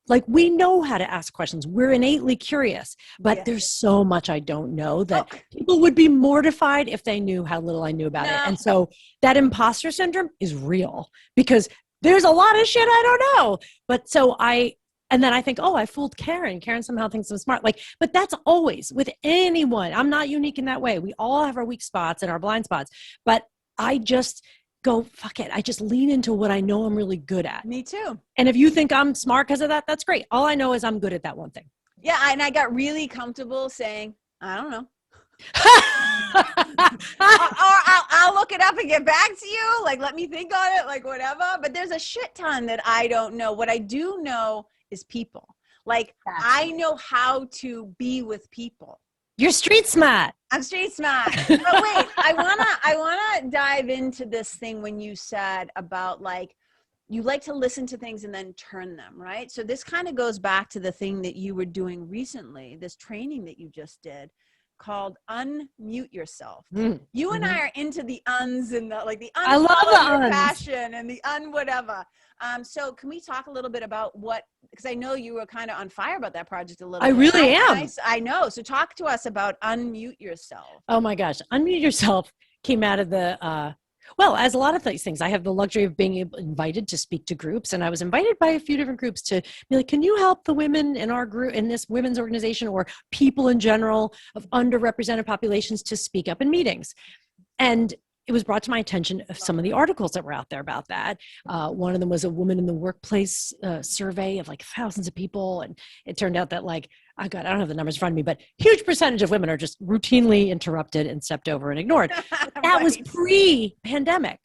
Like we know how to ask questions. We're innately curious, but there's so much I don't know that people would be mortified if they knew how little I knew about it. And so that imposter syndrome is real because there's a lot of shit I don't know. But and then I think, oh, I fooled Karen. Karen somehow thinks I'm smart. Like, but that's always with anyone. I'm not unique in that way. We all have our weak spots and our blind spots, but I just go, fuck it. I just lean into what I know I'm really good at. Me too. And if you think I'm smart because of that, that's great. All I know is I'm good at that one thing. Yeah. And I got really comfortable saying, I don't know. or I'll look it up and get back to you. Like, let me think on it, like whatever. But there's a shit ton that I don't know. What I do know is people. Like I know how to be with people. You're street smart. I'm street smart. But wait, I wanna dive into this thing when you said about like you like to listen to things and then turn them, right? So this kind of goes back to the thing that you were doing recently, this training that you just did called Unmute Yourself. You and I are into the uns and the, like the I love the unfollow your uns. passion and the whatever. So can we talk a little bit about what, because I know you were kind of on fire about that project a little I bit. really am. I know. So talk to us about Unmute Yourself. Oh my gosh. Unmute Yourself came out of the, well, as a lot of these things, I have the luxury of being invited to speak to groups. And I was invited by a few different groups to be like, can you help the women in our group, in this women's organization, or people in general of underrepresented populations to speak up in meetings? And it was brought to my attention of some of the articles that were out there about that. One of them was a woman in the workplace survey of like thousands of people. And it turned out that like, I don't have the numbers in front of me, but huge percentage of women are just routinely interrupted and stepped over and ignored. That was pre-pandemic.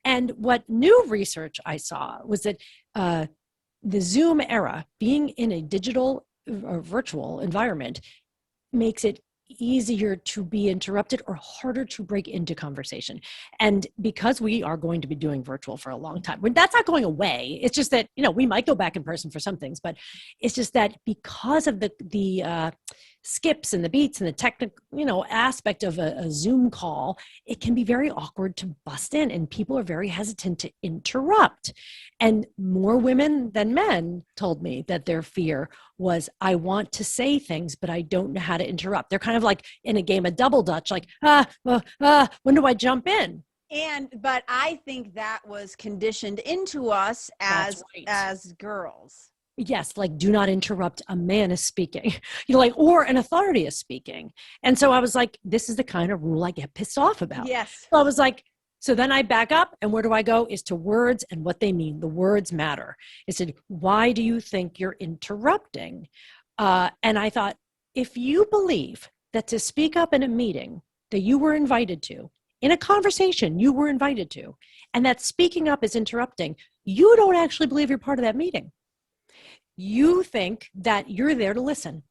And what new research I saw was that the Zoom era, being in a digital or virtual environment, makes it easier to be interrupted or harder to break into conversation. And because we are going to be doing virtual for a long time, that's not going away. It's just that, we might go back in person for some things, but it's just that because of the skips and the beats and the technical, aspect of a Zoom call, it can be very awkward to bust in, and people are very hesitant to interrupt. And more women than men told me that their fear was, I want to say things, but I don't know how to interrupt. They're kind of like in a game of double dutch, like, when do I jump in? But I think that was conditioned into us as girls. Yes, like do not interrupt, a man is speaking, or an authority is speaking. And so I was like, this is the kind of rule I get pissed off about. Yes. So I was like, so then I back up, and where do I go? Is to words and what they mean. The words matter. I said, why do you think you're interrupting? And I thought, if you believe that to speak up in a meeting that you were invited to, in a conversation you were invited to, and that speaking up is interrupting, you don't actually believe you're part of that meeting. You think that you're there to listen.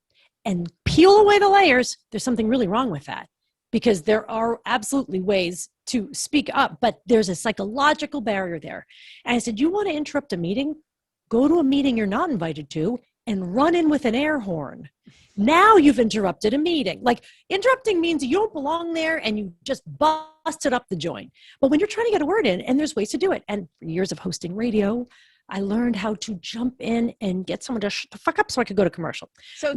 And peel away the layers, there's something really wrong with that. Because there are absolutely ways to speak up, but there's a psychological barrier there. And I said, you want to interrupt a meeting? Go to a meeting you're not invited to and run in with an air horn. Now you've interrupted a meeting. Like, interrupting means you don't belong there and you just busted up the joint. But when you're trying to get a word in, and there's ways to do it. And for years of hosting radio, I learned how to jump in and get someone to shut the fuck up so I could go to commercial. So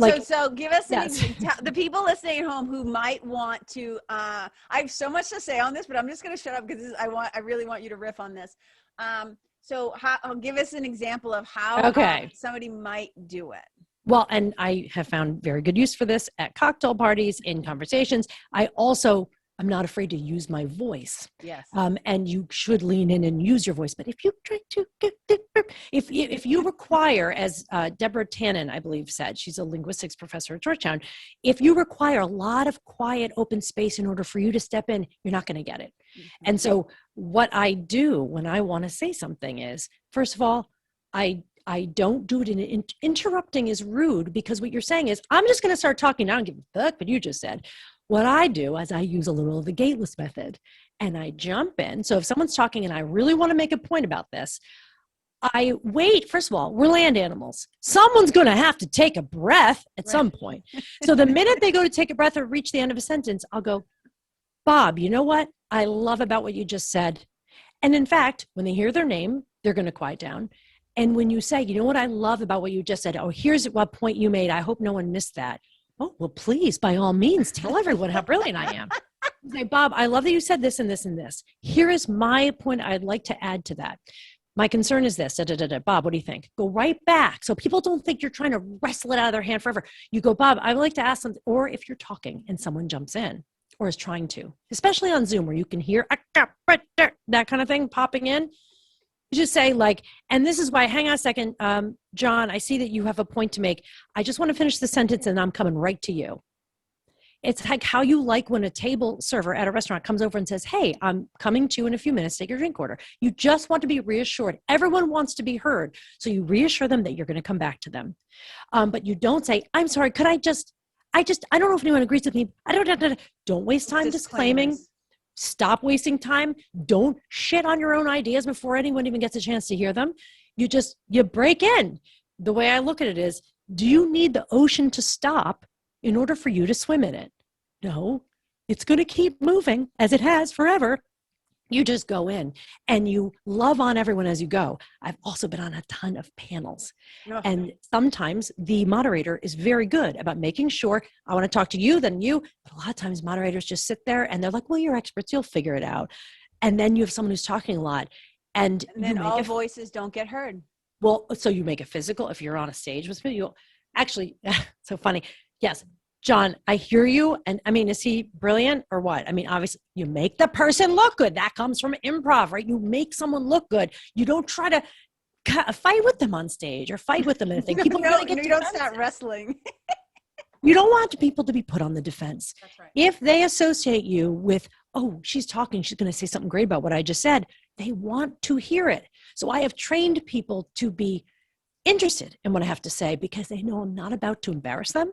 give us the people listening at home who might want to, I have so much to say on this, but I'm just going to shut up because I really want you to riff on this. So give us an example of how somebody might do it. Well, and I have found very good use for this at cocktail parties, in conversations. I'm not afraid to use my voice. Yes. And you should lean in and use your voice. But if you try to, if you require, as Deborah Tannen, I believe, said, she's a linguistics professor at Georgetown, if you require a lot of quiet, open space in order for you to step in, you're not going to get it. Mm-hmm. And so what I do when I want to say something is, first of all, I don't do it interrupting is rude, because what you're saying is, I'm just going to start talking. I don't give a fuck what you just said. What I do is I use a little of the Gateless method, and I jump in. So if someone's talking and I really want to make a point about this, I wait. First of all, we're land animals. Someone's going to have to take a breath at some point. So the minute they go to take a breath or reach the end of a sentence, I'll go, Bob, you know what I love about what you just said? And in fact, when they hear their name, they're going to quiet down. And when you say, you know what I love about what you just said? Oh, here's what point you made. I hope no one missed that. Oh, well, please, by all means, tell everyone how brilliant I am. Say, Bob, I love that you said this and this and this. Here is my point I'd like to add to that. My concern is this. Bob, what do you think? Go right back. So people don't think you're trying to wrestle it out of their hand forever. You go, Bob, I would like to ask something. Or if you're talking and someone jumps in or is trying to, especially on Zoom where you can hear that kind of thing popping in. You just say and this is why, hang on a second, John, I see that you have a point to make. I just want to finish the sentence and I'm coming right to you. It's like how you like when a table server at a restaurant comes over and says, hey, I'm coming to you in a few minutes, take your drink order. You just want to be reassured. Everyone wants to be heard. So you reassure them that you're going to come back to them. But you don't say, I'm sorry, could I don't know if anyone agrees with me. Don't waste time disclaiming. stop wasting time. Don't shit on your own ideas before anyone even gets a chance to hear them. You break in. The way I look at it is, do you need the ocean to stop in order for you to swim in it? No, it's going to keep moving as it has forever. You just go in and you love on everyone as you go. I've also been on a ton of panels. Oh. And sometimes the moderator is very good about making sure, I want to talk to you, then you. But a lot of times moderators just sit there and they're like, well, you're experts, you'll figure it out. And then you have someone who's talking a lot. And then all voices don't get heard. Well, so you make it physical if you're on a stage with me. Actually, so funny. Yes. John, I hear you. And I mean, is he brilliant or what? I mean, obviously you make the person look good. That comes from improv, right? You make someone look good. You don't try to fight with them on stage or fight with them in a thing. People you don't start wrestling. You don't want people to be put on the defense. That's right. If they associate you with, oh, she's talking, she's going to say something great about what I just said, they want to hear it. So I have trained people to be interested in what I have to say because they know I'm not about to embarrass them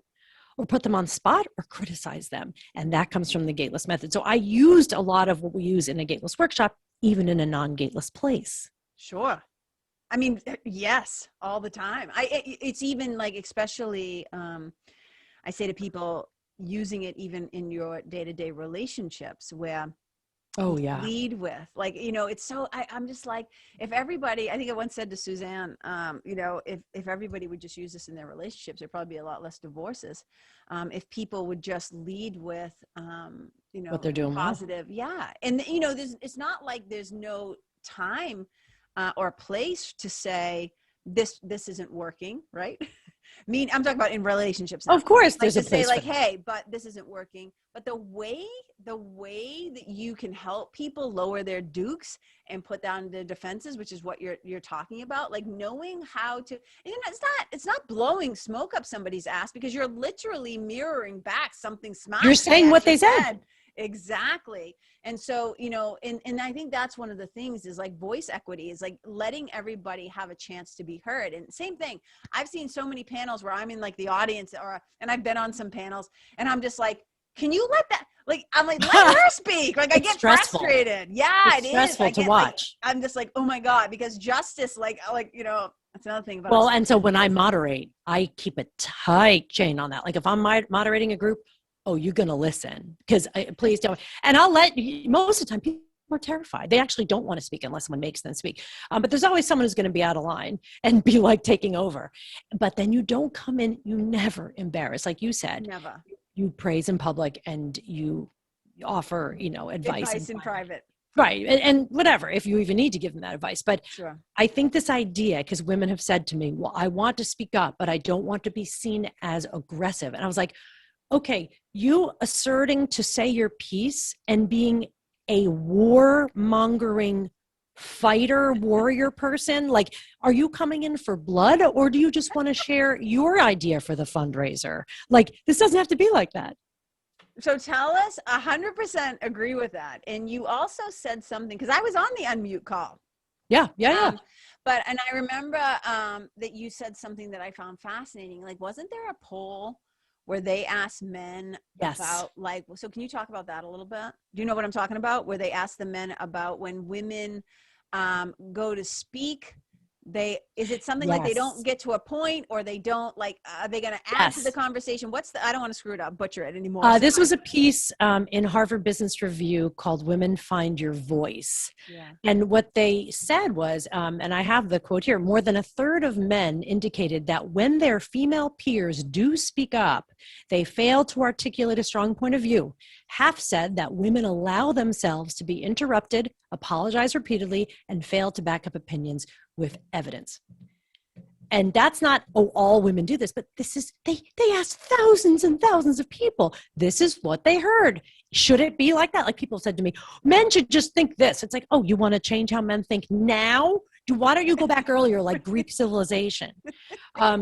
or put them on the spot or criticize them. And that comes from the Gateless method. So I used a lot of what we use in a Gateless workshop, even in a non-Gateless place. Sure. I mean, yes, all the time. It's even like, especially, I say to people, using it even in your day-to-day relationships where lead with, like, it's so, I'm just like, if everybody, I think I once said to Suzanne, if everybody would just use this in their relationships, there'd probably be a lot less divorces. If people would just lead with, what they're doing positive. Well. Yeah. And, it's not like there's no time or place to say, this isn't working, right? I'm talking about in relationships now. Of course, like there's to a place say like, for hey, but this isn't working. But the way that you can help people lower their dukes and put down their defenses, which is what you're talking about, like knowing how to, it's not blowing smoke up somebody's ass because you're literally mirroring back something smart. You're saying what they said. Exactly. And so, and I think that's one of the things is like voice equity is like letting everybody have a chance to be heard. And same thing, I've seen so many panels where I'm in like the audience and I've been on some panels and I'm just like, can you let that, like, I'm like, let her speak. Like I get stressful. Frustrated. Yeah, it's stressful to watch. Like, I'm just like, oh my God, because justice, that's another thing about Well, and so when I moderate, I keep a tight chain on that. Like if I'm moderating a group, oh, you're going to listen because please don't. And I'll let you, most of the time people are terrified. They actually don't want to speak unless someone makes them speak. But there's always someone who's going to be out of line and be like taking over. But then you don't come in, you never embarrass. Like you said, never. You praise in public and you offer, advice in private. Right. And whatever, if you even need to give them that advice. But sure. I think this idea, because women have said to me, well, I want to speak up, but I don't want to be seen as aggressive. And I was like, okay, you asserting to say your piece and being a warmongering fighter, warrior person, like, are you coming in for blood or do you just want to share your idea for the fundraiser? Like, this doesn't have to be like that. So tell us, 100% agree with that. And you also said something, because I was on the unmute call. Yeah. But I remember that you said something that I found fascinating. Like, wasn't there a poll where they asked men about so can you talk about that a little bit? Do you know what I'm talking about? Where they asked the men about when women go to speak, is it something like they don't get to a point or they don't like, are they going to add to the conversation? I don't want to screw it up, butcher it anymore. This was a piece in Harvard Business Review called Women Find Your Voice. Yeah. And what they said was, and I have the quote here, more than a third of men indicated that when their female peers do speak up, they fail to articulate a strong point of view. Half said that women allow themselves to be interrupted, apologize repeatedly, and fail to back up opinions with evidence. And that's not, all women do this, but this is, they asked thousands and thousands of people. This is what they heard. Should it be like that? Like people said to me, men should just think this. It's like, oh, you want to change how men think now? Why don't you go back earlier, like Greek civilization?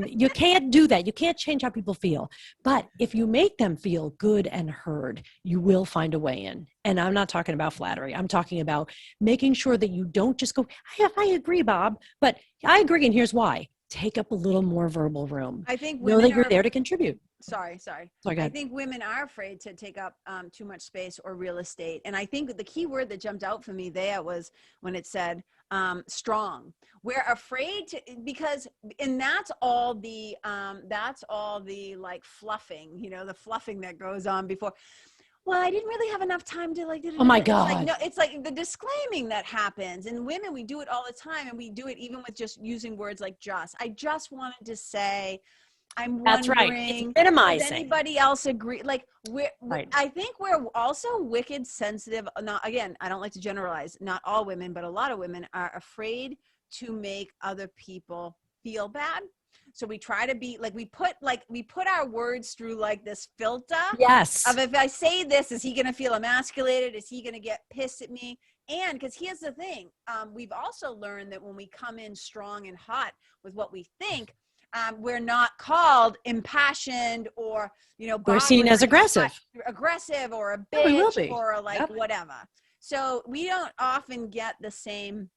You can't do that. You can't change how people feel. But if you make them feel good and heard, you will find a way in. And I'm not talking about flattery. I'm talking about making sure that you don't just go, I agree, Bob, but I agree, and here's why. take up a little more verbal room. I think know that you're there to contribute. Sorry. I think women are afraid to take up too much space or real estate. And I think the key word that jumped out for me there was when it said strong. We're afraid to, because, and that's all the like fluffing, the fluffing that goes on before. Well, I didn't really have enough time to like, oh my God. It's like, no, it's like the disclaiming that happens. And women, we do it all the time. And we do it even with just using words like just. I just wanted to say, I'm That's wondering, right. It's minimizing. Does anybody else agree? Like, right. I think we're also wicked sensitive. Not, again, I don't like to generalize. Not all women, but a lot of women are afraid to make other people feel bad. So we try to be like, we put our words through like this filter. Yes. Of if I say this, is he going to feel emasculated? Is he going to get pissed at me? And because here's the thing, we've also learned that when we come in strong and hot with what we think, we're not called impassioned or, we're seen as aggressive or a yeah, bitch or like whatever. So we don't often get the same.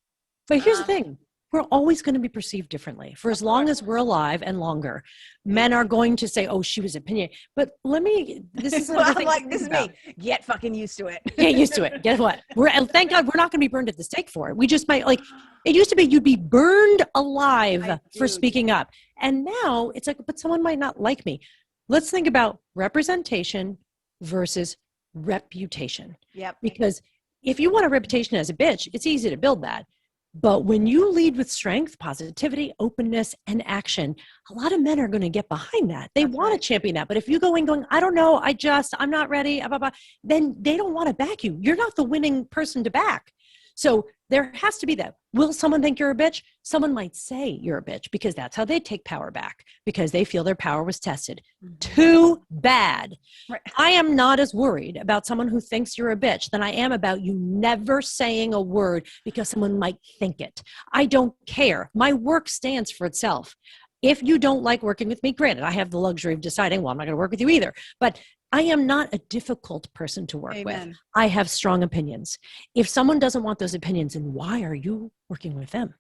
But here's the thing. We're always going to be perceived differently for as long as we're alive and longer. Men are going to say, oh, she was opinion. But this is this is me. Get fucking used to it. Get used to it. Guess what? Thank God we're not going to be burned at the stake for it. We just might it used to be you'd be burned alive for speaking up. And now it's like, but someone might not like me. Let's think about representation versus reputation. Yep. Because if you want a reputation as a bitch, it's easy to build that. But when you lead with strength, positivity, openness, and action, a lot of men are going to get behind that. They want to champion that. But if you go in going, I don't know, I'm not ready, blah, blah, blah, then they don't want to back you. You're not the winning person to back. So there has to be that. Will someone think you're a bitch? Someone might say you're a bitch because that's how they take power back, because they feel their power was tested. Mm-hmm. Too bad. Right. I am not as worried about someone who thinks you're a bitch than I am about you never saying a word because someone might think it. I don't care. My work stands for itself. If you don't like working with me, granted, I have the luxury of deciding, well, I'm not going to work with you either. But I am not a difficult person to work with. I have strong opinions. If someone doesn't want those opinions, then why are you working with them?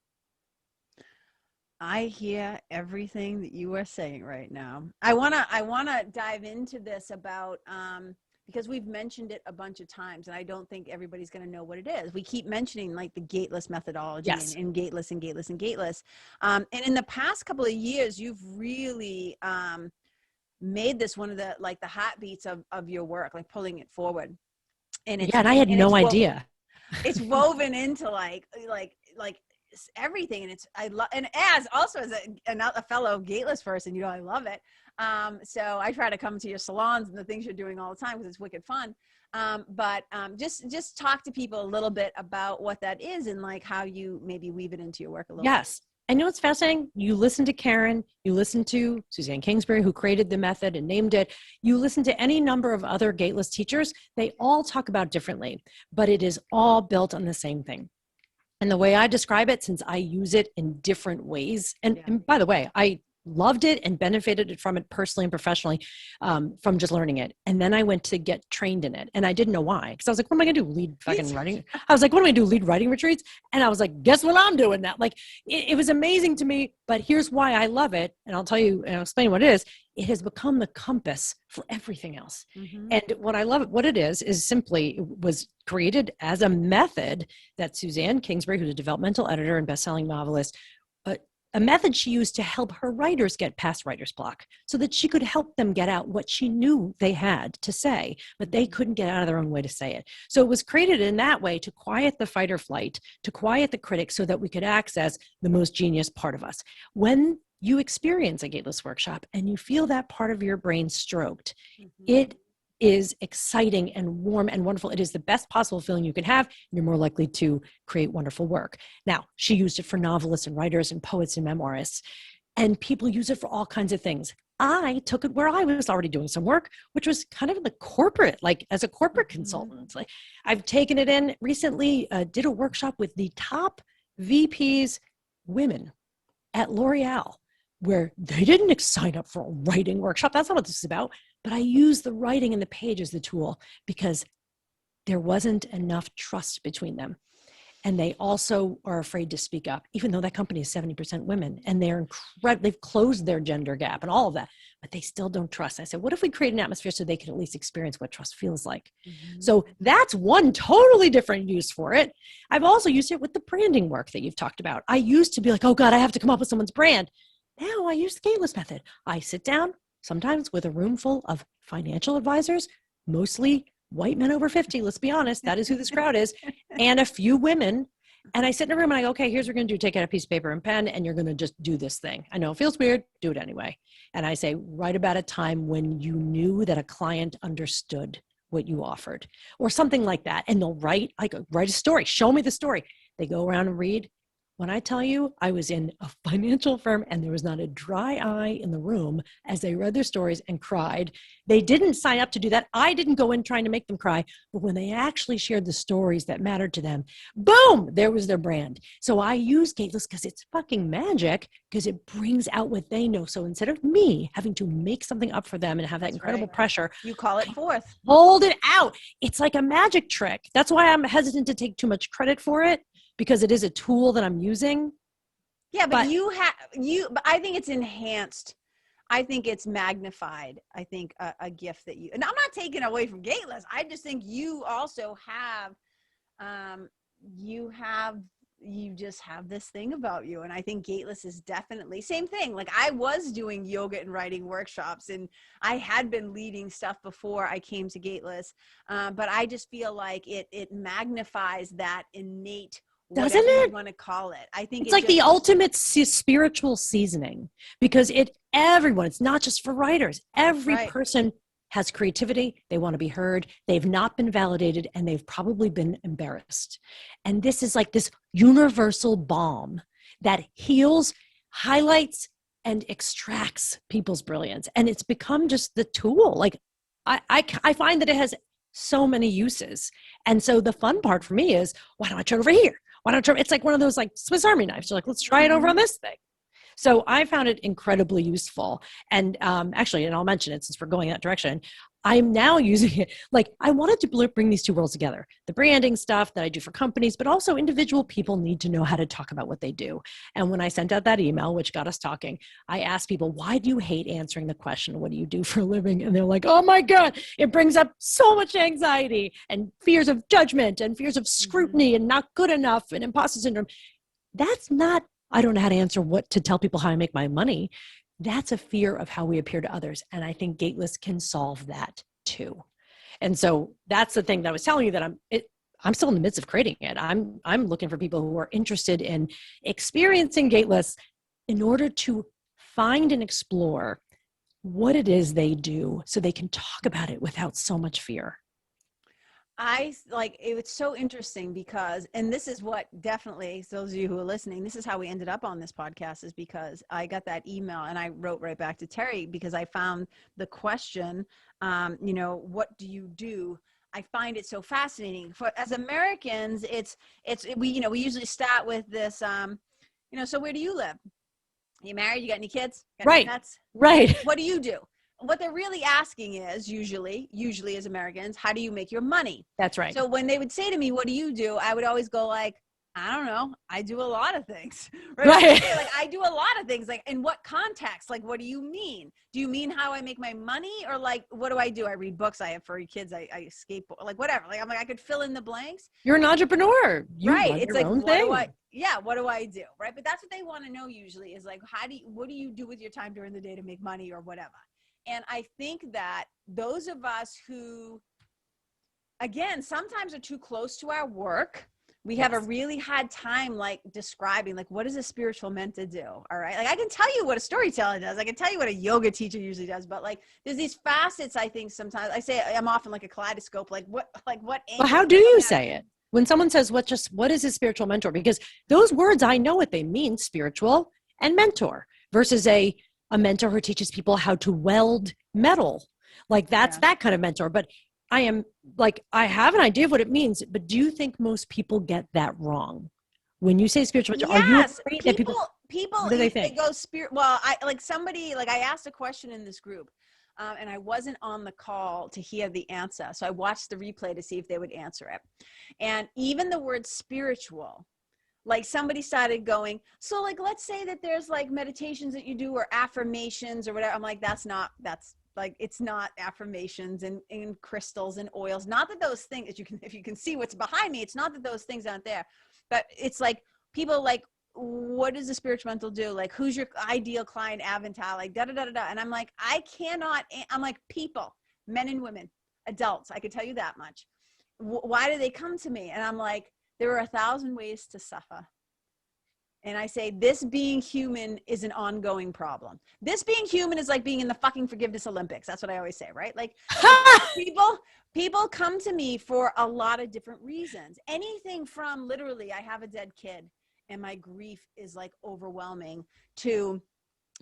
I hear everything that you are saying right now. I wanna dive into this about because we've mentioned it a bunch of times, and I don't think everybody's going to know what it is. We keep mentioning like the Gateless methodology and Gateless and Gateless and Gateless. And in the past couple of years, you've really made this one of the like the heartbeats of your work, like pulling it forward. And it's, and I had no idea. It's woven into like everything, and I love, and as a fellow Gateless person, I love it. So I try to come to your salons and the things you're doing all the time because it's wicked fun. But just talk to people a little bit about what that is and like how you maybe weave it into your work a little bit. Yes. I know it's fascinating. You listen to Karen, you listen to Suzanne Kingsbury, who created the method and named it. You listen to any number of other Gateless teachers. They all talk about differently, but it is all built on the same thing. And the way I describe it, since I use it in different ways, and by the way, I loved it and benefited from it personally and professionally from just learning it. And then I went to get trained in it. And I didn't know why. Because I was like, what am I going to do? Lead fucking writing? I was like, what am I going to do? Lead writing retreats? And I was like, guess what I'm doing now? Like, it was amazing to me. But here's why I love it. And I'll tell you and I'll explain what it is. It has become the compass for everything else. Mm-hmm. And what I love, what it is simply, it was created as a method that Suzanne Kingsbury, who's a developmental editor and best-selling novelist, a method she used to help her writers get past writer's block so that she could help them get out what she knew they had to say, but they couldn't get out of their own way to say it. So it was created in that way to quiet the fight or flight, to quiet the critic so that we could access the most genius part of us. When you experience a Gateless workshop and you feel that part of your brain stroked, it is exciting and warm and wonderful. It is the best possible feeling you can have. And you're more likely to create wonderful work. Now, she used it for novelists and writers and poets and memoirists, and people use it for all kinds of things. I took it where I was already doing some work, which was kind of in the corporate, like as a corporate consultant. Like I've taken it in recently, did a workshop with the top VPs, women at L'Oreal, where they didn't sign up for a writing workshop. That's not what this is about. But I use the writing and the page as the tool because there wasn't enough trust between them. And they also are afraid to speak up, even though that company is 70% women and they're incredible. They've closed their gender gap and all of that, but they still don't trust. I said, what if we create an atmosphere so they can at least experience what trust feels like? Mm-hmm. So that's one totally different use for it. I've also used it with the branding work that you've talked about. I used to be like, oh God, I have to come up with someone's brand. Now I use the Gateless method. I sit down sometimes with a room full of financial advisors, mostly white men over 50, let's be honest, that is who this crowd is, and a few women. And I sit in a room and I go, okay, here's what we're going to do. Take out a piece of paper and pen, and you're going to just do this thing. I know it feels weird, do it anyway. And I say, write about a time when you knew that a client understood what you offered or something like that. And they'll write a story, show me the story. They go around and read. When I tell you I was in a financial firm and there was not a dry eye in the room as they read their stories and cried, they didn't sign up to do that. I didn't go in trying to make them cry, but when they actually shared the stories that mattered to them, boom, there was their brand. So I use Gateless because it's fucking magic, because it brings out what they know. So instead of me having to make something up for them and have that incredible pressure, you call it forth. Hold it out. It's like a magic trick. That's why I'm hesitant to take too much credit for it, because it is a tool that I'm using. Yeah, but but I think it's enhanced. I think it's magnified. I think a gift that and I'm not taking away from Gateless. I just think you also have, you just have this thing about you. And I think Gateless is definitely same thing. Like I was doing yoga and writing workshops and I had been leading stuff before I came to Gateless. But I just feel like it magnifies that innate, doesn't whatever it? You want to call it. I think it's like the ultimate spiritual seasoning, because everyone, it's not just for writers. Every person has creativity. They want to be heard. They've not been validated and they've probably been embarrassed. And this is like this universal balm that heals, highlights, and extracts people's brilliance. And it's become just the tool. Like I find that it has so many uses. And so the fun part for me is, why don't I try it over here? Why don't I try? It's like one of those like Swiss Army knives. You're like, let's try it over on this thing. So I found it incredibly useful. And actually, and I'll mention it since we're going that direction, I'm now using it. Like I wanted to bring these two worlds together. The branding stuff that I do for companies, but also individual people need to know how to talk about what they do. And when I sent out that email, which got us talking, I asked people, why do you hate answering the question, what do you do for a living? And they're like, oh my God, it brings up so much anxiety and fears of judgment and fears of scrutiny and not good enough and imposter syndrome. That's not, I don't know how to answer what to tell people how I make my money. That's a fear of how we appear to others. And I think Gateless can solve that too. And so that's the thing that I was telling you, that I'm still in the midst of creating it. I'm looking for people who are interested in experiencing Gateless in order to find and explore what it is they do so they can talk about it without so much fear. It's so interesting because, and this is what definitely, so those of you who are listening, this is how we ended up on this podcast, is because I got that email and I wrote right back to Terri because I found the question, what do you do? I find it so fascinating. For as Americans, we usually start with this, so where do you live? You married? You got any kids? Got any pets? Right. What do you do? What they're really asking is usually as Americans, how do you make your money? That's right. So when they would say to me, what do you do? I would always go like, I don't know. I do a lot of things. Right. Like I do a lot of things. Like in what context? Like, what do you mean? Do you mean how I make my money? Or like, what do I do? I read books. I have furry kids. I skateboard, like whatever. Like, I'm like, I could fill in the blanks. You're an entrepreneur. It's like, what do I do? Right. But that's what they want to know usually is like, what do you do with your time during the day to make money or whatever? And I think that those of us who, again, sometimes are too close to our work, we have a really hard time like describing like, what is a spiritual meant to do? All right. Like I can tell you what a storyteller does. I can tell you what a yoga teacher usually does, but like there's these facets. I think sometimes I say I'm often like a kaleidoscope, what. Well, how do you say it? When someone says, what is a spiritual mentor? Because those words, I know what they mean, spiritual and mentor, versus a mentor who teaches people how to weld metal. Like that's that kind of mentor. But I have an idea of what it means, but do you think most people get that wrong? When you say spiritual mentor, are you afraid that people do they think? They go spirit. Well, I asked a question in this group. and I wasn't on the call to hear the answer. So I watched the replay to see if they would answer it. And even the word spiritual, like somebody started going, so like, let's say that there's like meditations that you do or affirmations or whatever. I'm like, that's like, it's not affirmations and crystals and oils. Not that those things, if you can see what's behind me, it's not that those things aren't there, but it's like people like, what does a spiritual mentor do? Like, who's your ideal client avatar? Like, da, da, da, da, da. And I'm like, I'm like, people, men and women, adults. I could tell you that much. Why do they come to me? And I'm like, there are 1,000 ways to suffer. And I say, this being human is an ongoing problem. This being human is like being in the fucking forgiveness Olympics. That's what I always say, right? Like people come to me for a lot of different reasons. Anything from literally, I have a dead kid and my grief is like overwhelming, to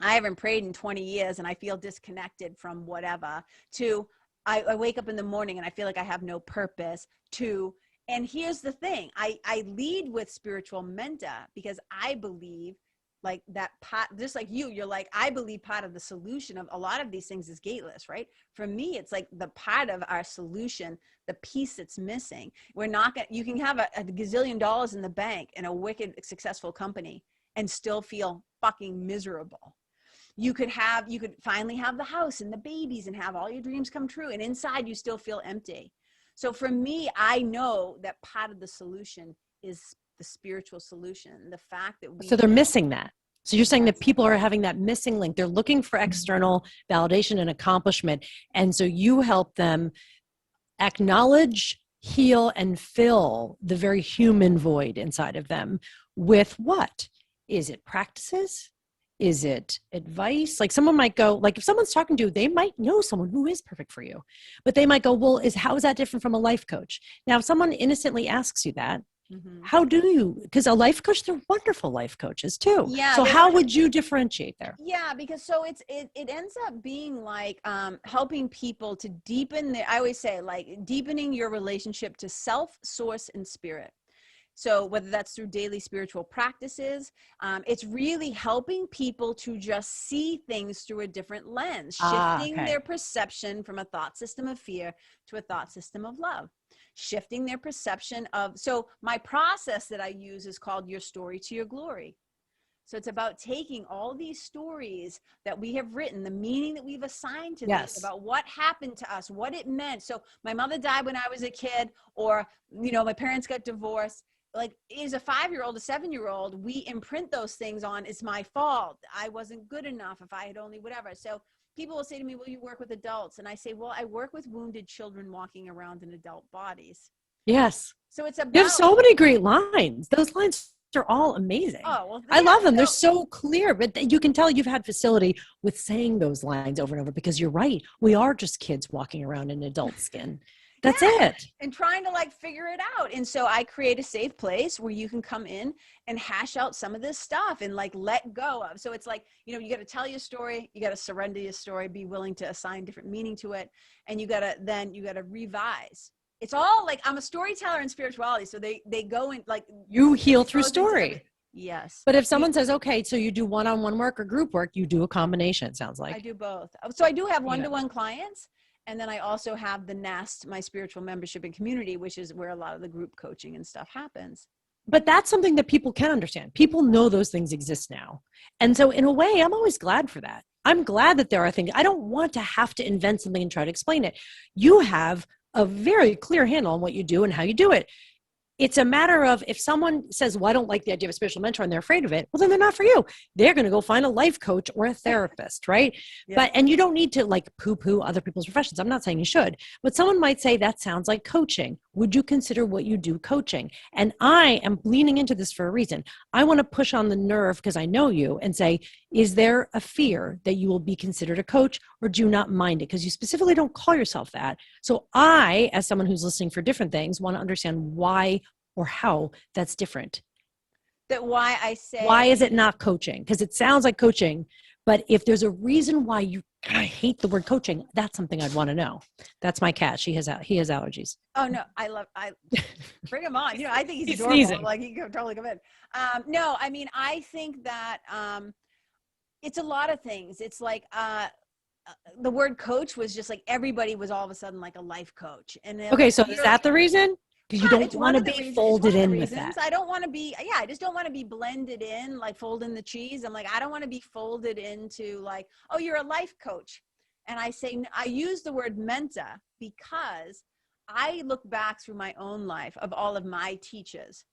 I haven't prayed in 20 years and I feel disconnected from whatever, to I wake up in the morning and I feel like I have no purpose, to, and here's the thing, I lead with spiritual mentor because I believe like that part, just like you're like, I believe part of the solution of a lot of these things is gateless, right? For me, it's like the part of our solution, the piece that's missing. We're not gonna, you can have a gazillion dollars in the bank in a wicked successful company and still feel fucking miserable. You could finally have the house and the babies and have all your dreams come true, and inside you still feel empty. So for me, I know that part of the solution is the spiritual solution. The fact that So they're missing that. So you're saying that people are having that missing link. They're looking for external validation and accomplishment. And so you help them acknowledge, heal, and fill the very human void inside of them with what? Is it practices? Is it advice? Like someone might go, like if someone's talking to you, they might know someone who is perfect for you, but they might go, well, how is that different from a life coach? Now, if someone innocently asks you that, how do you, because a life coach, they're wonderful life coaches too. Yeah. So how would you differentiate there? Yeah, because so it ends up being like helping people to deepen I always say like deepening your relationship to self, source, and spirit. So whether that's through daily spiritual practices, it's really helping people to just see things through a different lens, shifting their perception from a thought system of fear to a thought system of love, shifting their perception of, so my process that I use is called Your Story to Your Glory. So it's about taking all these stories that we have written, the meaning that we've assigned to this, about what happened to us, what it meant. So my mother died when I was a kid, or, you know, my parents got divorced. Like, as a 5-year-old, a 7-year-old, we imprint those things on, it's my fault. I wasn't good enough if I had only whatever. So people will say to me, will you work with adults? And I say, well, I work with wounded children walking around in adult bodies. Yes. So it's about, you have so many great lines. Those lines are all amazing. Oh, well, I love them. They're so clear, but you can tell you've had facility with saying those lines over and over, because you're right. We are just kids walking around in adult skin. That's it. And trying to like figure it out. And so I create a safe place where you can come in and hash out some of this stuff and like let go of. So it's like, you know, you got to tell your story, you got to surrender your story, be willing to assign different meaning to it. And you got to revise. It's all like, I'm a storyteller in spirituality. So they go in like, you heal through story. Yes. But if someone says, okay, so you do one-on-one work or group work, you do a combination, it sounds like. I do both. So I do have one-to-one clients. And then I also have the NEST, my spiritual membership and community, which is where a lot of the group coaching and stuff happens. But that's something that people can understand. People know those things exist now. And so in a way, I'm always glad for that. I'm glad that there are things. I don't want to have to invent something and try to explain it. You have a very clear handle on what you do and how you do it. It's a matter of, if someone says, well, I don't like the idea of a spiritual mentor and they're afraid of it, well, then they're not for you. They're going to go find a life coach or a therapist, right? Yeah. And you don't need to like poo-poo other people's professions. I'm not saying you should, but someone might say that sounds like coaching. Would you consider what you do coaching? And I am leaning into this for a reason. I want to push on the nerve, because I know you, and say, is there a fear that you will be considered a coach, or do you not mind it? Because you specifically don't call yourself that. So I, as someone who's listening for different things, want to understand why or how that's different. That why I say, why is it not coaching? Because it sounds like coaching, but if there's a reason why I hate the word coaching, that's something I'd want to know. That's my cat. He has allergies. Oh no, I bring him on. You know, I think he's adorable. Sneezing. Like he could totally come in. No, I mean, I think that it's a lot of things. It's like the word coach was just like, everybody was all of a sudden like a life coach. And Okay, like, so is that the reason? Because you don't want to be folded in with that. I don't want to be, I just don't want to be blended in, like folding the cheese. I'm like, I don't want to be folded into like, oh, you're a life coach. And I say, I use the word menta because I look back through my own life of all of my teachers.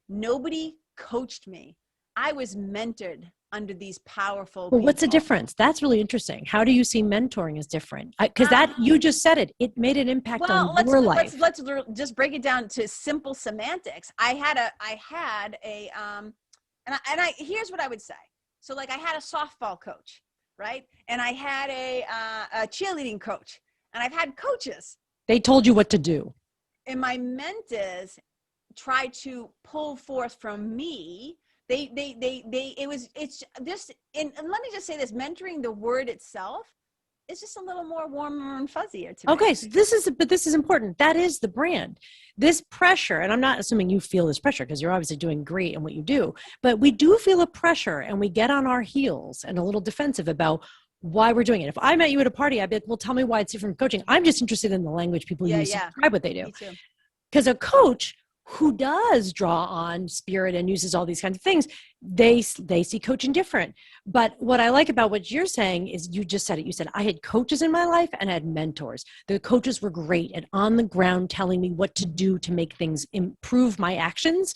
Nobody coached me. I was mentored under these powerful people. What's the difference? That's really interesting. How do you see mentoring as different? Because you just said it made an impact on your life. Let's just break it down to simple semantics. I had a here's what I would say. So like I had a softball coach, right? And I had a cheerleading coach, and I've had coaches. They told you what to do. And my mentors tried to pull forth from me. And let me just say this, mentoring, the word itself, is just a little more warmer and fuzzier to me. Okay, so this is important. That is the brand. This pressure, and I'm not assuming you feel this pressure because you're obviously doing great in what you do, but we do feel a pressure and we get on our heels and a little defensive about why we're doing it. If I met you at a party, I'd be like, well, tell me why it's different from coaching. I'm just interested in the language people use to describe what they do. Because a coach who does draw on spirit and uses all these kinds of things, they see coaching different. But what I like about what you're saying is, you just said it. You said, I had coaches in my life and I had mentors. The coaches were great and on the ground telling me what to do to make things improve my actions.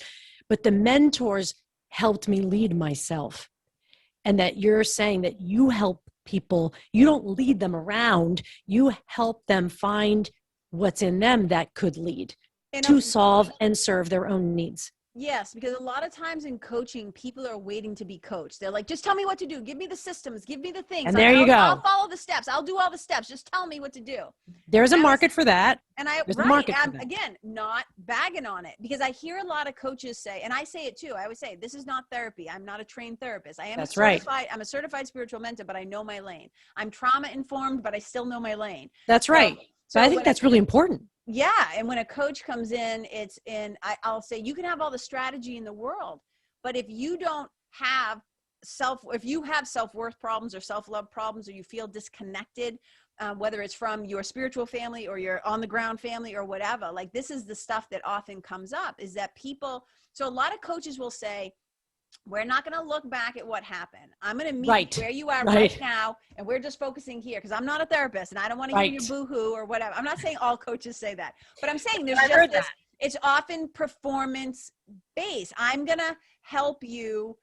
But the mentors helped me lead myself. And that you're saying that you help people, you don't lead them around, you help them find what's in them that could lead to solve and serve their own needs. Yes, because a lot of times in coaching, people are waiting to be coached. They're like, just tell me what to do. Give me the systems. Give me the things. And there you go. I'll follow the steps. I'll do all the steps. Just tell me what to do. There's a market for that. And again, not bagging on it, because I hear a lot of coaches say, and I say it too. I always say, this is not therapy. I'm not a trained therapist. I'm a certified spiritual mentor, but I know my lane. I'm trauma informed, but I still know my lane. That's right. So I think that's really important. Yeah. And when a coach comes in, I'll say, you can have all the strategy in the world, but if you don't have self-worth problems or self-love problems, or you feel disconnected, whether it's from your spiritual family or your on the ground family or whatever, like this is the stuff that often comes up, is that so a lot of coaches will say, we're not going to look back at what happened. I'm going to meet where you are right now, and we're just focusing here, because I'm not a therapist and I don't want to hear your boo-hoo or whatever. I'm not saying all coaches say that, but I'm saying there's just this, it's often performance based. I'm going to help you.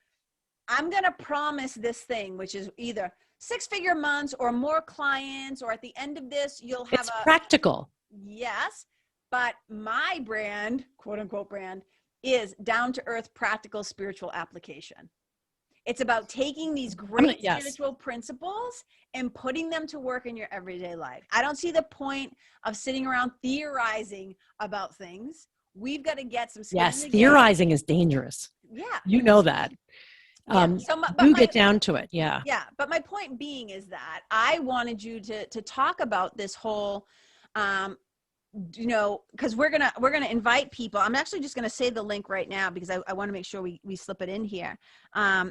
I'm going to promise this thing, which is either 6-figure months or more clients, or at the end of this, you'll have practical. Yes. But my brand, quote unquote brand, is down to earth, practical, spiritual application. It's about taking these great spiritual principles and putting them to work in your everyday life. I don't see the point of sitting around theorizing about things. We've got to get some skin in the game. Theorizing is dangerous. Yeah. You know that. Get down to it. Yeah. Yeah. But my point being is that I wanted you to talk about this whole, because we're gonna invite people. I'm actually just gonna say the link right now, because I want to make sure we slip it in here.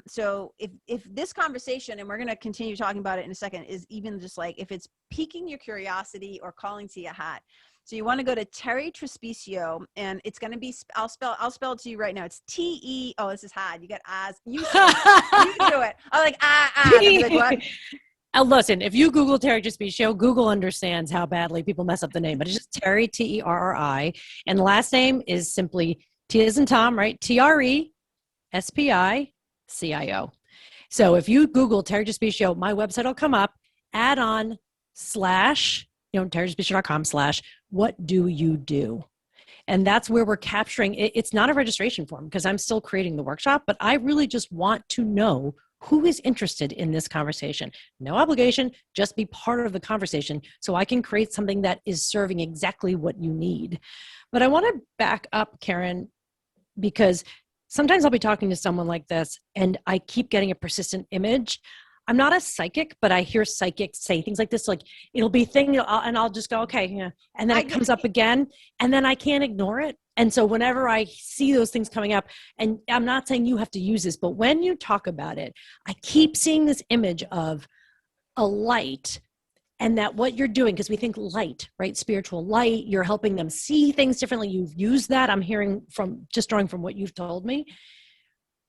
So if this conversation, and we're gonna continue talking about it in a second, is even just like, if it's piquing your curiosity or calling to your heart. So you want to go to Terri Trespicio, and it's going to be, I'll spell it to you right now. It's T-E, oh, this is hard. You got Oz. You do it. I'm like, like, what? Listen, if you Google Terri Trespicio, Google understands how badly people mess up the name, but it's just Terri, Terri, and the last name is simply T as in Tom, right? Trespicio. So if you Google Terri Trespicio, my website will come up, add on / territrespicio.com/ what do you do? And that's where we're capturing it. It's not a registration form, because I'm still creating the workshop, but I really just want to know who is interested in this conversation. No obligation, just be part of the conversation so I can create something that is serving exactly what you need. But I want to back up, Karen, because sometimes I'll be talking to someone like this and I keep getting a persistent image. I'm not a psychic, but I hear psychics say things like this, like it'll be thing, and I'll just go, okay, yeah. And then it comes up again, and then I can't ignore it. And so whenever I see those things coming up, and I'm not saying you have to use this, but when you talk about it, I keep seeing this image of a light And that what you're doing, because we think light, right? Spiritual light, you're helping them see things differently. You've used that. I'm hearing from, just drawing from what you've told me.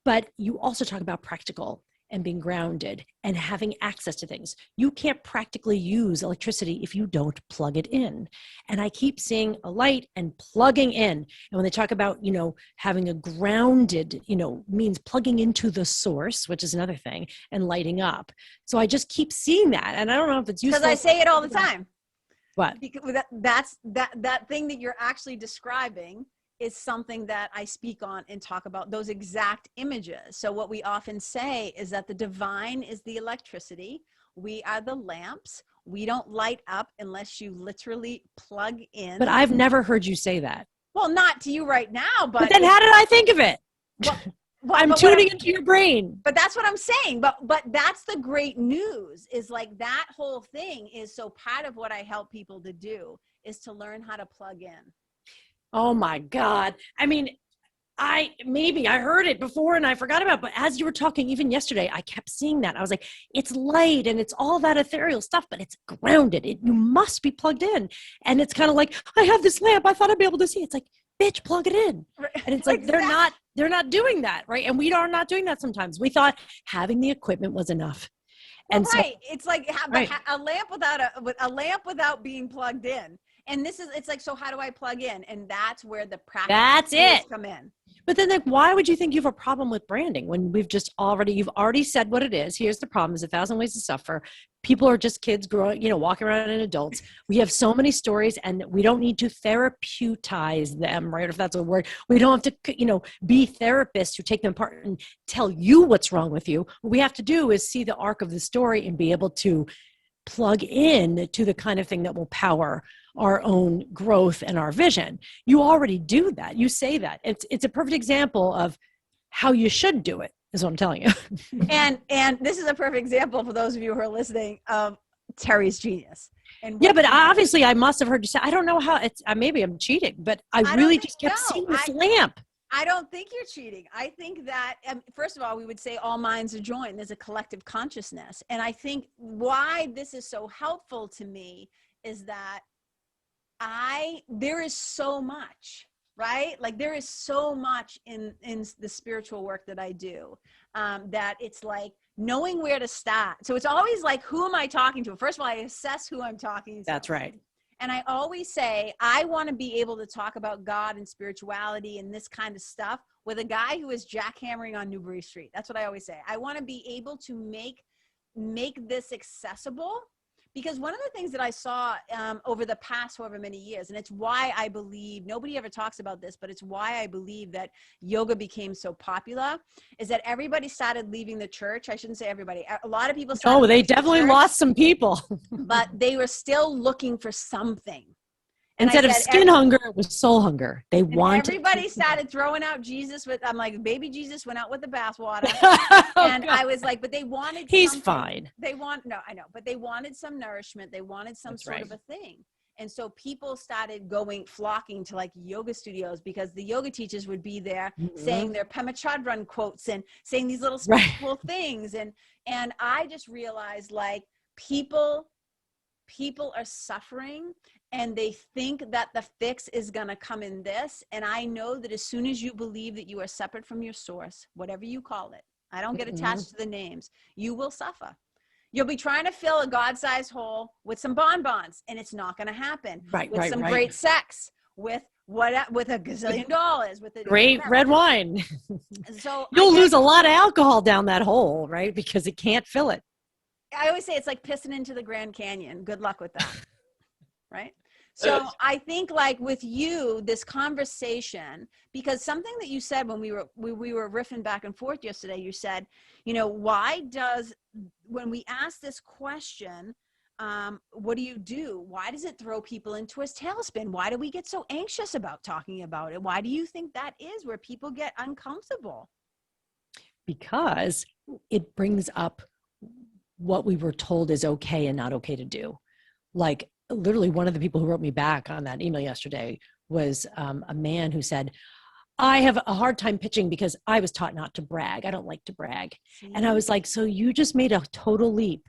But you also talk about practical and being grounded and having access to things. You can't practically use electricity if you don't plug it in. And I keep seeing a light and plugging in. And when they talk about, having a grounded, means plugging into the source, which is another thing, and lighting up. So I just keep seeing that. And I don't know if it's useful. Because I say it all the time. What? Because that thing that you're actually describing is something that I speak on and talk about, those exact images. So what we often say is that the divine is the electricity. We are the lamps. We don't light up unless you literally plug in. But I've never heard you say that. Well, not to you right now, but then how did I think of it? I'm tuning into your brain. But that's what I'm saying. But that's the great news, is like that whole thing is, so part of what I help people to do is to learn how to plug in. Oh my God. I mean, I heard it before and I forgot about it, but as you were talking, even yesterday, I kept seeing that. I was like, it's light and it's all that ethereal stuff, but it's grounded. You must be plugged in. And it's kind of like, I have this lamp. I thought I'd be able to see. It's like, bitch, plug it in. And it's like, exactly. they're not doing that. Right. And we are not doing that sometimes. We thought having the equipment was enough. And right. It's like a lamp without being plugged in. And it's like, so how do I plug in? And that's where the practice come in. But then why would you think you have a problem with branding when you've already said what it is? Here's the problem: there's 1,000 ways to suffer. People are just kids growing, walking around in adults. We have so many stories and we don't need to therapeutize them, right? If that's a word. We don't have to, be therapists who take them apart and tell you what's wrong with you. What we have to do is see the arc of the story and be able to plug in to the kind of thing that will power our own growth and our vision. You already do that. You say that. It's a perfect example of how you should do it, is what I'm telling you. and this is a perfect example for those of you who are listening of Terri's genius. And yeah, but obviously I must have heard you say, I don't know how maybe I'm cheating, but I really just kept seeing this lamp. I don't think you're cheating. I think that, first of all, we would say all minds are joined. There's a collective consciousness. And I think why this is so helpful to me is that there is so much, right? Like there is so much in the spiritual work that I do, that it's like knowing where to start. So it's always like, who am I talking to? First of all, I assess who I'm talking to. That's right. And I always say, I want to be able to talk about God and spirituality and this kind of stuff with a guy who is jackhammering on Newbury Street. That's what I always say. I want to be able to make this accessible, because one of the things that I saw over the past however many years, and it's why I believe, nobody ever talks about this, but it's why I believe that yoga became so popular, is that everybody started leaving the church. I shouldn't say everybody. A lot of people started. Oh, they definitely lost some people. But they were still looking for something. And instead of skin hunger, it was soul hunger. Everybody started throwing out Jesus I'm like, baby Jesus went out with the bathwater. And God. I was like, but they wanted He's something. Fine. I know, but they wanted some nourishment. They wanted some sort of a thing. And so people started flocking to like yoga studios, because the yoga teachers would be there saying their Pema Chodron quotes and saying these little spiritual things. And I just realized, like, people are suffering and they think that the fix is going to come in this. And I know that as soon as you believe that you are separate from your source, whatever you call it, I don't get attached to the names, you will suffer. You'll be trying to fill a God-sized hole with some bonbons, and it's not going to happen. With some great sex, with a gazillion dollars, with a great red wine. So you'll lose a lot of alcohol down that hole, right? Because it can't fill it. I always say it's like pissing into the Grand Canyon. Good luck with that. Right? So I think, like with you, this conversation, because something that you said when we were riffing back and forth yesterday, you said, when we ask this question, what do? Why does it throw people into a tailspin? Why do we get so anxious about talking about it? Why do you think that is, where people get uncomfortable? Because it brings up what we were told is okay and not okay to do. Like, literally one of the people who wrote me back on that email yesterday was a man who said, I have a hard time pitching because I was taught not to brag. I don't like to brag. And I was like, so you just made a total leap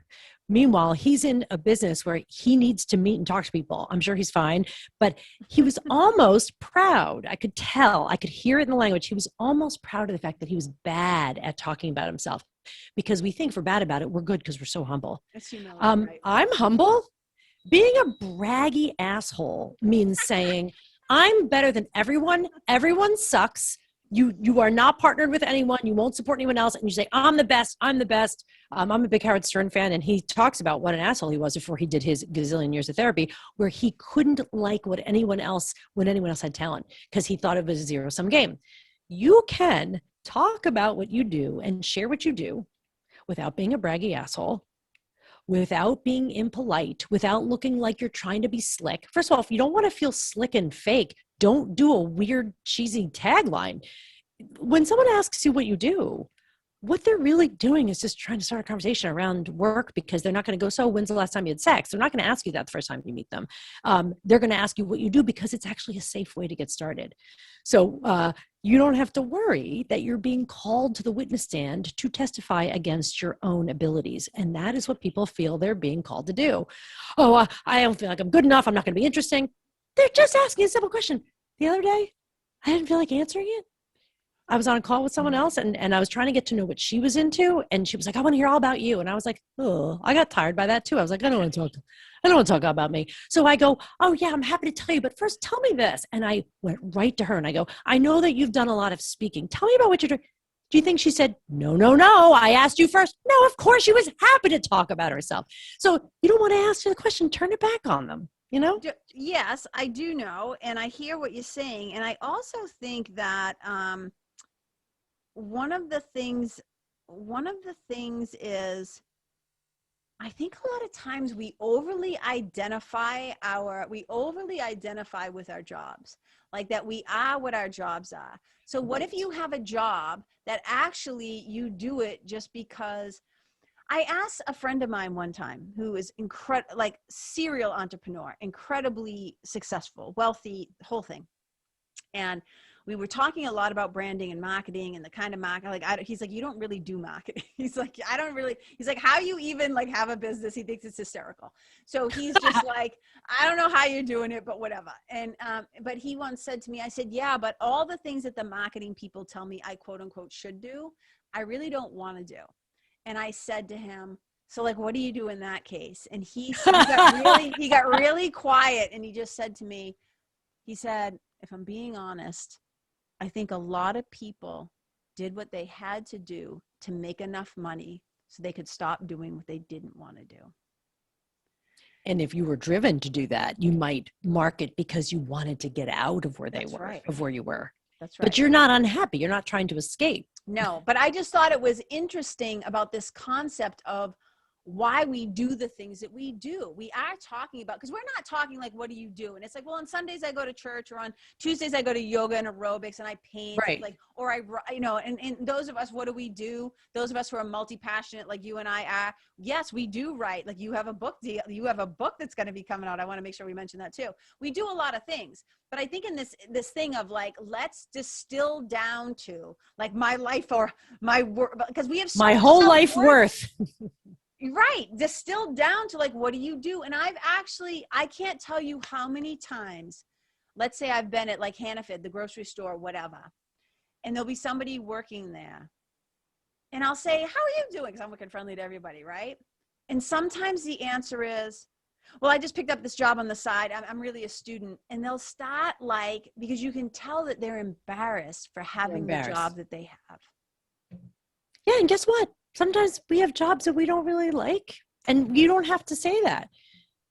Meanwhile, he's in a business where he needs to meet and talk to people. I'm sure he's fine, but he was almost proud. I could tell, I could hear it in the language. He was almost proud of the fact that he was bad at talking about himself, because we think if we're bad about it, we're good because we're so humble. It's humility, right? I'm humble. Being a braggy asshole means saying, I'm better than everyone. Everyone sucks. You are not partnered with anyone. You won't support anyone else. And you say, I'm the best. I'm the best. I'm a big Howard Stern fan. And he talks about what an asshole he was before he did his gazillion years of therapy, where he couldn't like when anyone else had talent, because he thought it was a zero-sum game. You can talk about what you do and share what you do without being a braggy asshole, without being impolite, without looking like you're trying to be slick. First of all, if you don't want to feel slick and fake, don't do a weird, cheesy tagline. When someone asks you what you do, what they're really doing is just trying to start a conversation around work, because they're not going to go, so when's the last time you had sex? They're not going to ask you that the first time you meet them. They're going to ask you what you do, because it's actually a safe way to get started. So you don't have to worry that you're being called to the witness stand to testify against your own abilities. And that is what people feel they're being called to do. Oh, I don't feel like I'm good enough. I'm not going to be interesting. They're just asking a simple question. The other day, I didn't feel like answering it. I was on a call with someone else, and I was trying to get to know what she was into. And she was like, I want to hear all about you. And I was like, oh, I got tired by that too. I was like, I don't want to talk about me. So I go, oh yeah, I'm happy to tell you, but first tell me this. And I went right to her and I go, I know that you've done a lot of speaking. Tell me about what you're doing. Do you think she said, no, I asked you first? No, of course she was happy to talk about herself. So you don't want to ask her the question, turn it back on them. You know? Yes, I do know. And I hear what you're saying. And I also think that one of the things is, I think a lot of times we overly identify with our jobs, like that we are what our jobs are. So what if you have a job that actually you do it just because? I asked a friend of mine one time who is like serial entrepreneur, incredibly successful, wealthy, whole thing. And we were talking a lot about branding and marketing and the kind of market, he's like, you don't really do marketing. He's like, he's like, how you even like have a business? He thinks it's hysterical. So he's just like, I don't know how you're doing it, but whatever. And, but he once said to me, I said, yeah, but all the things that the marketing people tell me I quote unquote should do, I really don't want to do. And I said to him, so like, what do you do in that case? And he got really quiet. And he just said to me, he said, if I'm being honest, I think a lot of people did what they had to do to make enough money so they could stop doing what they didn't want to do. And if you were driven to do that, you might market because you wanted to get out of where of where you were. That's right. But you're not unhappy. You're not trying to escape. No, but I just thought it was interesting about this concept of why we do the things that we do. We are talking about, because we're not talking like, what do you do? And it's like, well, on Sundays I go to church, or on Tuesdays I go to yoga and aerobics and I paint, right. Like, or I, you know, and those of us, what do we do? Those of us who are multi-passionate, like you and I are, yes, we do write. Like you have a book deal, you have a book that's going to be coming out. I want to make sure we mention that too. We do a lot of things, but I think in this thing of like, let's distill down to like my life or my work, because we have so my whole life worth. Right. Distilled down to like, what do you do? And I can't tell you how many times, let's say I've been at like Hannaford, the grocery store, whatever, and there'll be somebody working there. And I'll say, how are you doing? Because I'm looking friendly to everybody, right? And sometimes the answer is, well, I just picked up this job on the side. I'm really a student. And they'll start like, because you can tell that they're embarrassed for having the job that they have. Yeah. And guess what? Sometimes we have jobs that we don't really like, and you don't have to say that.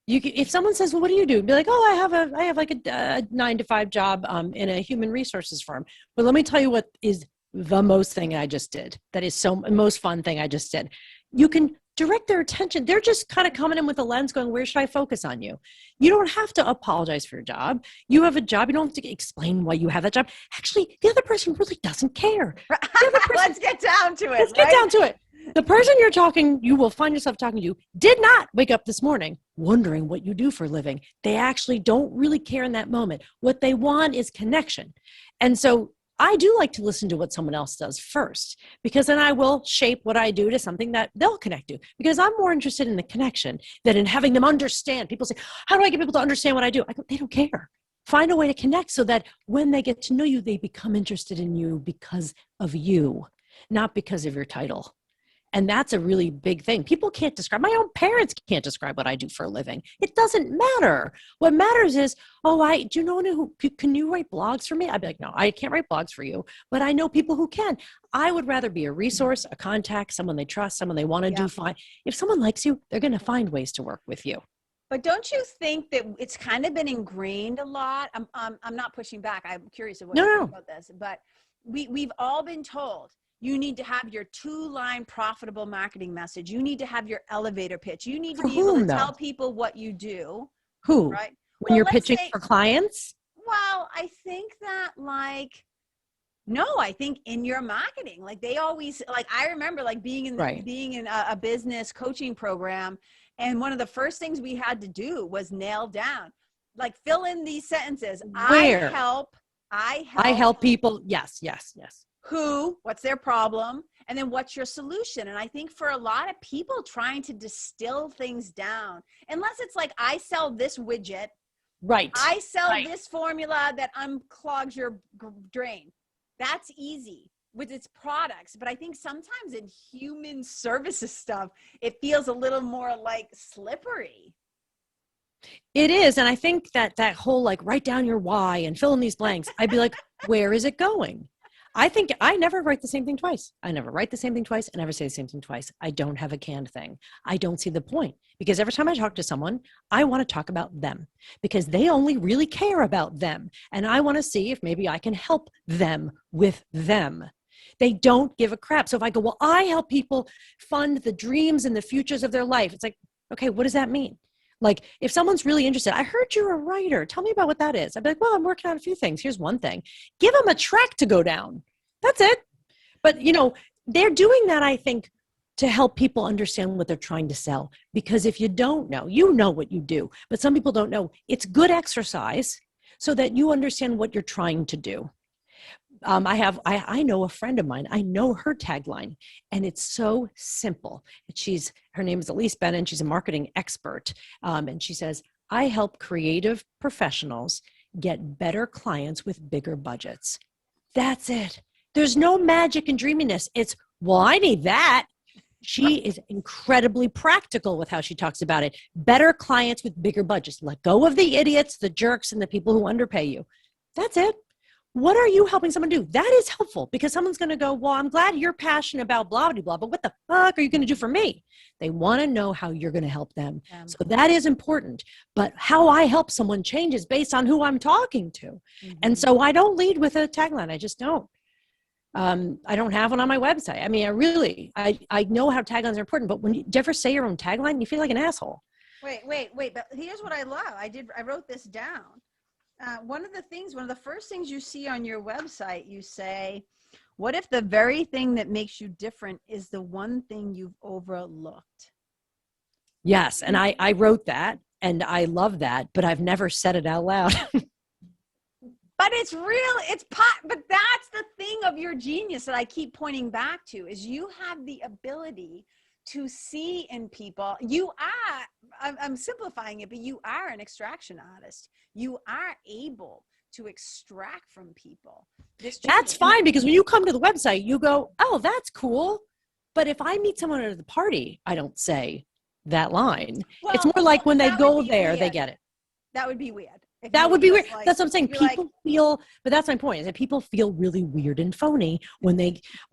You can, if someone says, well, what do you do? Be like, oh, I have like a 9-to-5 job in a human resources firm. But let me tell you what is the most thing I just did. That is most fun thing I just did. You can direct their attention. They're just kind of coming in with a lens going, where should I focus on you? You don't have to apologize for your job. You have a job. You don't have to explain why you have that job. Actually, the other person really doesn't care. Let's get down to it. Let's get down to it. The person you will find yourself talking to did not wake up this morning wondering what you do for a living. They actually don't really care in that moment. What they want is connection. And so I do like to listen to what someone else does first, because then I will shape what I do to something that they'll connect to, because I'm more interested in the connection than in having them understand. People say, how do I get people to understand what I do? I go, they don't care. Find a way to connect so that when they get to know you, they become interested in you because of you, not because of your title. And that's a really big thing. People can't describe, my own parents can't describe what I do for a living. It doesn't matter. What matters is, do you know who, can you write blogs for me? I'd be like, no, I can't write blogs for you, but I know people who can. I would rather be a resource, a contact, someone they trust, someone they want to do fine. If someone likes you, they're going to find ways to work with you. But don't you think that it's kind of been ingrained a lot? I'm not pushing back. I'm curious of what you think about this, but we've all been told, you need to have your 2-line profitable marketing message. You need to have your elevator pitch. You need to be able to tell people what you do. Who? Right? When you're pitching for clients? Well, I think that I think in your marketing, they always, I remember being in a business coaching program. And one of the first things we had to do was nail down, fill in these sentences. Where? I help people. Yes. Who, what's their problem, and then what's your solution? And I think for a lot of people trying to distill things down, unless it's I sell this widget, right? I sell this formula that unclogs your drain. That's easy with its products. But I think sometimes in human services stuff, it feels a little more slippery. It is. And I think that whole write down your why and fill in these blanks, I'd be like, where is it going? I think I never write the same thing twice. I never write the same thing twice. I never say the same thing twice. I don't have a canned thing. I don't see the point, because every time I talk to someone, I want to talk about them, because they only really care about them. And I want to see if maybe I can help them with them. They don't give a crap. So if I go, well, I help people fund the dreams and the futures of their life. It's okay, what does that mean? If someone's really interested, I heard you're a writer. Tell me about what that is. I'd be like, well, I'm working on a few things. Here's one thing. Give them a track to go down. That's it. But, they're doing that, I think, to help people understand what they're trying to sell. Because if you don't know, you know what you do, but some people don't know. It's good exercise so that you understand what you're trying to do. I know a friend of mine, I know her tagline, and it's so simple. Her name is Elise Bennett. She's a marketing expert. And she says, I help creative professionals get better clients with bigger budgets. That's it. There's no magic and dreaminess. It's, well, I need that. She is incredibly practical with how she talks about it. Better clients with bigger budgets. Let go of the idiots, the jerks, and the people who underpay you. That's it. What are you helping someone do? That is helpful, because someone's going to go, well, I'm glad you're passionate about blah, blah, blah, but what the fuck are you going to do for me? They want to know how you're going to help them. So that is important. But how I help someone changes based on who I'm talking to. Mm-hmm. And so I don't lead with a tagline. I just don't. I don't have one on my website. I mean, I know how taglines are important, but when you ever say your own tagline, you feel like an asshole. Wait. But here's what I love. I wrote this down. One of the first things you see on your website, you say, what if the very thing that makes you different is the one thing you've overlooked? Yes. And I wrote that, and I love that, but I've never said it out loud. But it's real. But that's the thing of your genius that I keep pointing back to, is you have the ability to see in people. I'm simplifying it, but you are an extraction artist. You are able to extract from people. That's fine, because when you come to the website, you go, oh, that's cool. But if I meet someone at the party, I don't say that line. Well, it's more like when they go there, weird. They get it. That would be weird. That would be weird. That's what I'm saying. People feel, but that's my point, is that people feel really weird and phony when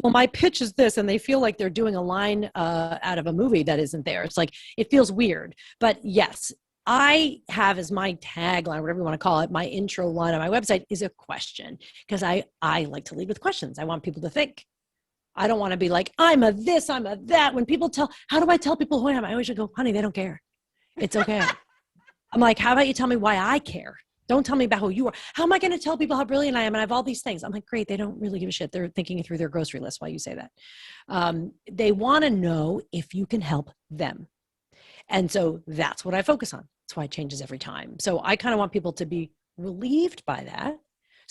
my pitch is this, and they feel like they're doing a line out of a movie that isn't there. It's it feels weird. But yes, I have as my tagline, whatever you want to call it, my intro line on my website is a question, because I like to lead with questions. I want people to think. I don't want to be like, I'm a this, I'm a that. When people how do I tell people who I am? I always go, honey, they don't care. It's okay. I'm like, how about you tell me why I care? Don't tell me about who you are. How am I going to tell people how brilliant I am? And I have all these things. I'm like, great. They don't really give a shit. They're thinking through their grocery list while you say that. They want to know if you can help them. And so that's what I focus on. That's why it changes every time. So I kind of want people to be relieved by that,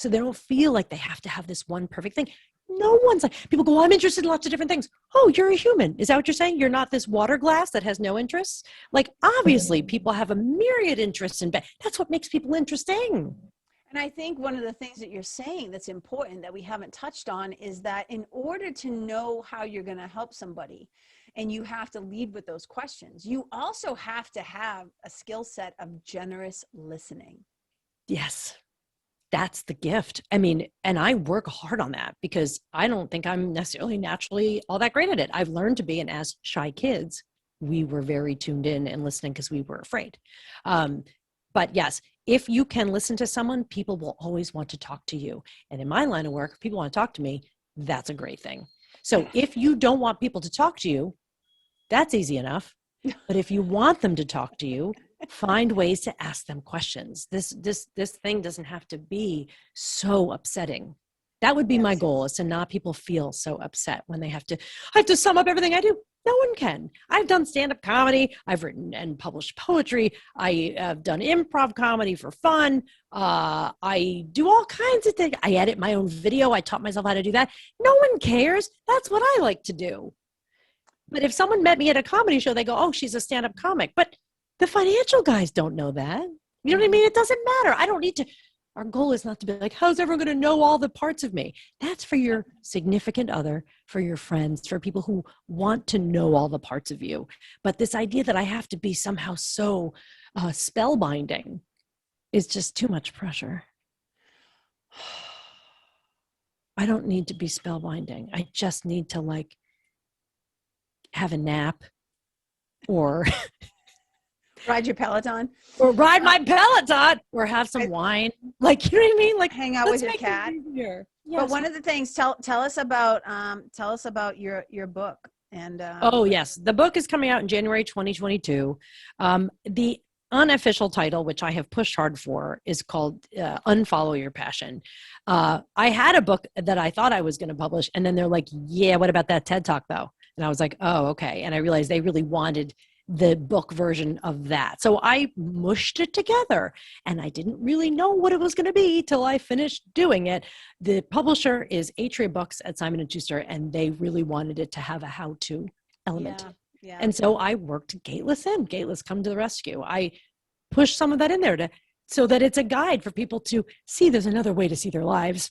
So they don't feel like they have to have this one perfect thing. No one's like, people go, well, I'm interested in lots of different things. Oh, you're a human. Is that what you're saying? You're not this water glass that has no interests? Like, obviously, people have a myriad interests, and that's what makes people interesting. And I think one of the things that you're saying that's important that we haven't touched on is that in order to know how you're going to help somebody, and you have to lead with those questions, you also have to have a skill set of generous listening. Yes. That's the gift. I mean, and I work hard on that because I don't think I'm necessarily naturally all that great at it. I've learned to be, and as shy kids, we were very tuned in and listening because we were afraid. But yes, if you can listen to someone, people will always want to talk to you. And in my line of work, if people want to talk to me, that's a great thing. So if you don't want people to talk to you, that's easy enough. But if you want them to talk to you, find ways to ask them questions. This thing doesn't have to be so upsetting. That would be my goal, is to not people feel so upset when I have to sum up everything I do. No one can. I've done stand-up comedy. I've written and published poetry. I have done improv comedy for fun. I do all kinds of things. I edit my own video. I taught myself how to do that. No one cares. That's what I like to do. But if someone met me at a comedy show, they go, oh, she's a stand-up comic. But the financial guys don't know that. You know what I mean? It doesn't matter. I don't need to. Our goal is not to be like, how's everyone going to know all the parts of me? That's for your significant other, for your friends, for people who want to know all the parts of you. But this idea that I have to be somehow so spellbinding is just too much pressure. I don't need to be spellbinding. I just need to like have a nap or ride your Peloton, or ride my Peloton, or have some wine. Like, you know what I mean? Like, hang out with your cat. Yes. But one of the things, tell us about your book. And oh yes, the book is coming out in January 2022. The unofficial title, which I have pushed hard for, is called Unfollow Your Passion. I had a book that I thought I was going to publish, and then they're like, yeah, what about that TED Talk though? And I was like, oh, okay. And I realized they really wanted the book version of that. So I mushed it together, and I didn't really know what it was going to be till I finished doing it. The publisher is Atria Books at Simon & Schuster, and they really wanted it to have a how-to element. Yeah. And so I worked Gateless in. Gateless come to the rescue. I pushed some of that in there so that it's a guide for people to see there's another way to see their lives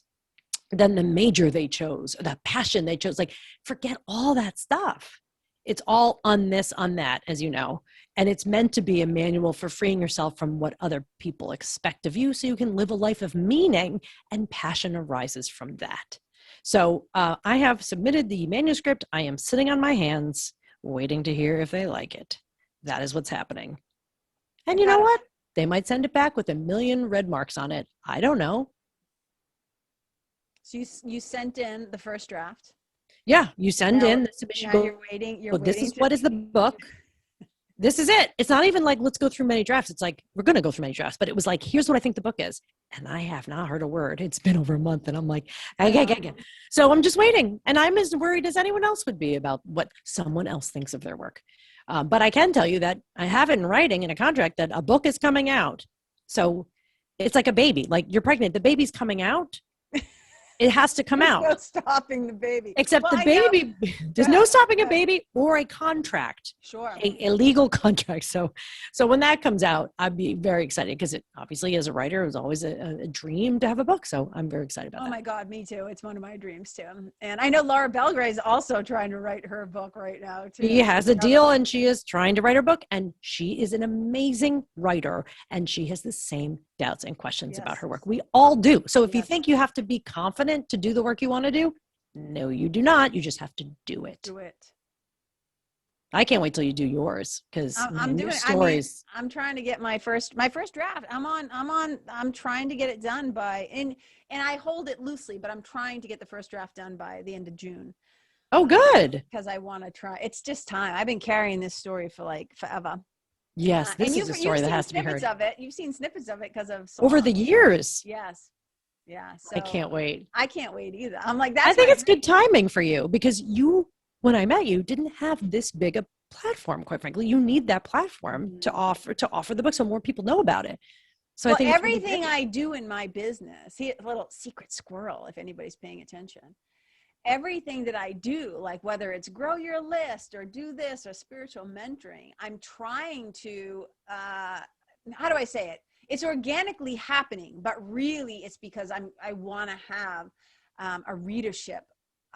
than the major they chose, or the passion they chose. Like, forget all that stuff. It's all on this, on that, as you know. And it's meant to be a manual for freeing yourself from what other people expect of you, so you can live a life of meaning, and passion arises from that. So I have submitted the manuscript. I am sitting on my hands waiting to hear if they like it. That is what's happening. And you know what? They might send it back with 1 million red marks on it. I don't know. So you sent in the first draft. Yeah, you send in the submission. Now you're waiting. This is what is the book. This is it. It's not even like, let's go through many drafts. It's like, we're going to go through many drafts, but it was like, here's what I think the book is. And I have not heard a word. It's been over a month, and I'm like, okay. So I'm just waiting. And I'm as worried as anyone else would be about what someone else thinks of their work. But I can tell you that I have it in writing in a contract that a book is coming out. So it's like a baby. Like, you're pregnant, the baby's coming out. It has to come out. No stopping the baby. Except the baby, there's no stopping a baby or a contract. Sure. A legal contract. So when that comes out, I'd be very excited, because it obviously, as a writer, it was always a dream to have a book. So I'm very excited about that. Oh my God, me too. It's one of my dreams too. And I know Laura Belgray is also trying to write her book right now too. She has a deal, and she is trying to write her book, and she is an amazing writer, and she has the same doubts and questions about her work. We all do. So if you think you have to be confident to do the work you want to do, no, you do not. You just have to do it. Do it. I can't wait till you do yours, because I'm doing stories. I mean, I'm trying to get my first draft. I'm trying to get it done by, and I hold it loosely, but I'm trying to get the first draft done by the end of June. Oh, good. Because I want to try. It's just time. I've been carrying this story for like forever. Yes, this is a story that has to be heard. You've seen snippets of it because of over the years. Yes. Yeah. So I can't wait. I can't wait either. I'm like, that's I think it's good timing for you, because you, when I met you, didn't have this big a platform, quite frankly. You need that platform to offer the book so more people know about it. So well, I think it's really everything great. I do in my business, a little secret squirrel, if anybody's paying attention, everything that I do, like whether it's grow your list or do this or spiritual mentoring, I'm trying to, how do I say it? It's organically happening, but really it's because I want to have a readership.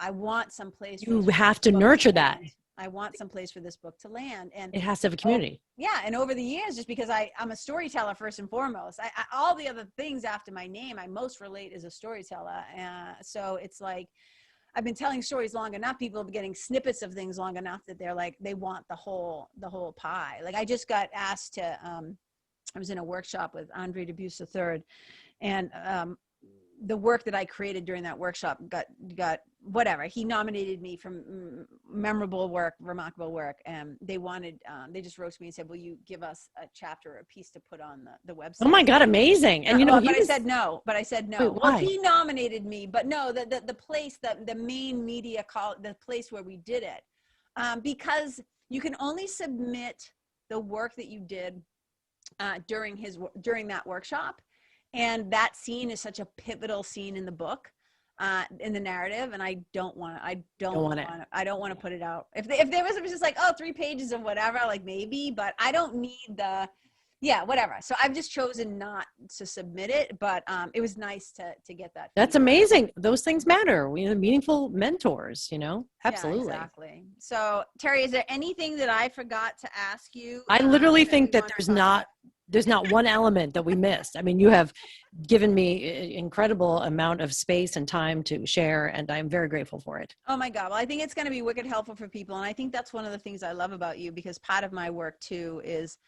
I want some place. You have to nurture that. I want some place for this book to land. And it has to have a community. Yeah. And over the years, just because I'm a storyteller first and foremost, all the other things after my name, I most relate as a storyteller. So it's like, I've been telling stories long enough. People have been getting snippets of things long enough that they're like, they want the whole pie. Like I just got asked to, I was in a workshop with Andre Dubus III, and the work that I created during that workshop got whatever. He nominated me for memorable work, remarkable work. And they wanted, they just wrote to me and said, will you give us a chapter or a piece to put on the website? Oh my God, amazing. And I said no. Wait, why? Well, he nominated me, but no, the place, the main media call, the place where we did it, because you can only submit the work that you did during that workshop. And that scene is such a pivotal scene in the book, in the narrative. And I don't want to put it out. If there was just like, 3 pages of whatever, like maybe, but I don't need whatever. So I've just chosen not to submit it, but it was nice to get that. That's amazing. Those things matter. We have meaningful mentors, Absolutely. Yeah, exactly. So Terri, is there anything that I forgot to ask you? I literally think that there's not one element that we missed. I mean, you have given me an incredible amount of space and time to share, and I'm very grateful for it. Oh my God. Well, I think it's going to be wicked helpful for people. And I think that's one of the things I love about you, because part of my work too is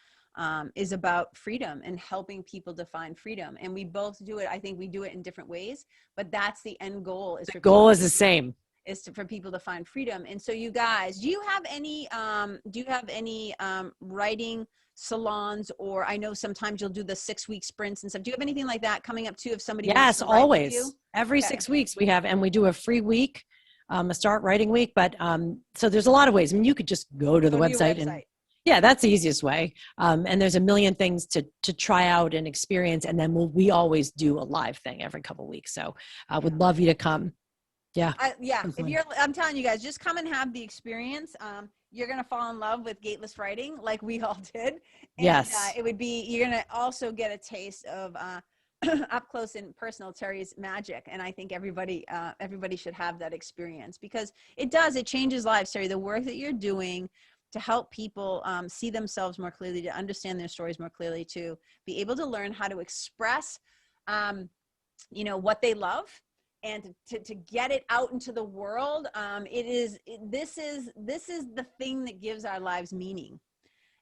about freedom and helping people define freedom. And we both do it. I think we do it in different ways, but that's the end goal. The goal is the same. For people to find freedom. And so you guys, do you have any writing salons, or I know sometimes you'll do the 6-week sprints and stuff. Do you have anything like that coming up too? If somebody Yes, always. Every 6 weeks we have, and we do a free week, a start writing week. But so there's a lot of ways. I mean, you could just go to the website and yeah, that's the easiest way. And there's a million things to try out and experience. And then we always do a live thing every couple of weeks. So I would love you to come. Yeah. I'm telling you guys, just come and have the experience. You're going to fall in love with Gateless Writing like we all did. And, yes. You're going to also get a taste of up close and personal Terri's magic. And I think everybody should have that experience, because it changes lives, Terri. The work that you're doing to help people see themselves more clearly, to understand their stories more clearly, to be able to learn how to express, what they love, and to get it out into the world. This is the thing that gives our lives meaning.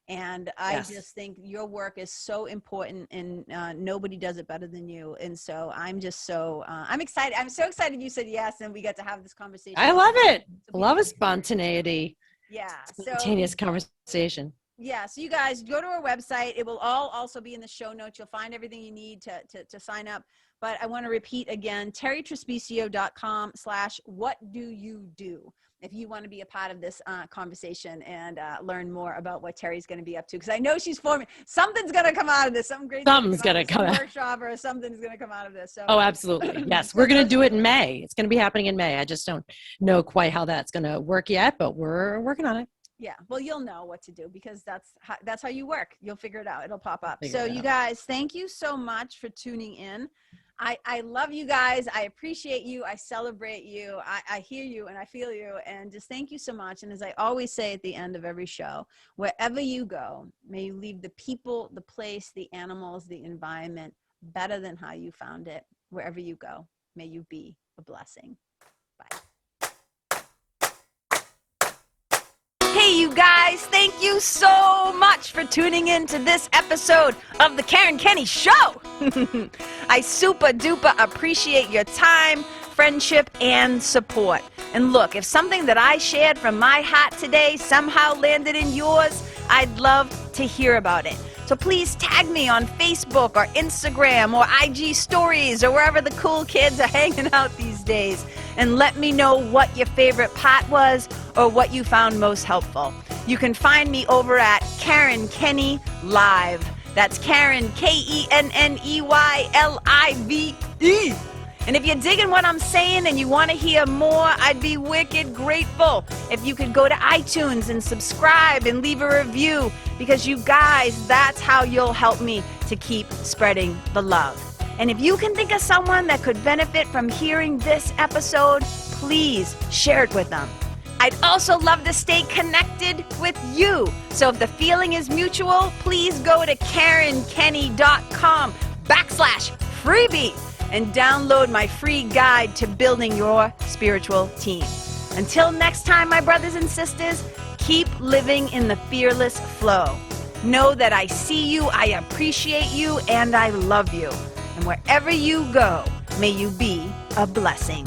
And I just think your work is so important, and nobody does it better than you. And so I'm just so, I'm excited. I'm so excited you said yes, and we got to have this conversation. I love it. Love a spontaneity. Yeah. Spontaneous conversation. Yeah. So you guys go to our website. It will all also be in the show notes. You'll find everything you need to sign up. But I want to repeat again, territrespicio.com/what-do-you-do. If you want to be a part of this conversation and learn more about what Terri's going to be up to. Because I know she's forming, something's going to come out of this. Something's going to come out. Workshop or something's going to come out of this. So. Oh, absolutely. Yes. We're going to do it in May. It's going to be happening in May. I just don't know quite how that's going to work yet, but we're working on it. Yeah. Well, you'll know what to do, because that's how you work. You'll figure it out. It'll pop up. So you guys, thank you so much for tuning in. I love you guys. I appreciate you. I celebrate you. I hear you and I feel you. And just thank you so much. And as I always say at the end of every show, wherever you go, may you leave the people, the place, the animals, the environment better than how you found it. Wherever you go, may you be a blessing. Bye. Hey, you guys, thank you so much for tuning in to this episode of the Karen Kenney Show. I super duper appreciate your time, friendship, and support. And look, if something that I shared from my heart today somehow landed in yours, I'd love to hear about it. So please tag me on Facebook or Instagram or IG stories or wherever the cool kids are hanging out these days, and let me know what your favorite part was or what you found most helpful. You can find me over at Karen Kenney Live. That's Karen, KenneYlive. And if you're digging what I'm saying and you want to hear more, I'd be wicked grateful if you could go to iTunes and subscribe and leave a review, because you guys, that's how you'll help me to keep spreading the love. And if you can think of someone that could benefit from hearing this episode, please share it with them. I'd also love to stay connected with you. So if the feeling is mutual, please go to KarenKenney.com/freebie and download my free guide to building your spiritual team. Until next time, my brothers and sisters, keep living in the fearless flow. Know that I see you, I appreciate you, and I love you. And wherever you go, may you be a blessing.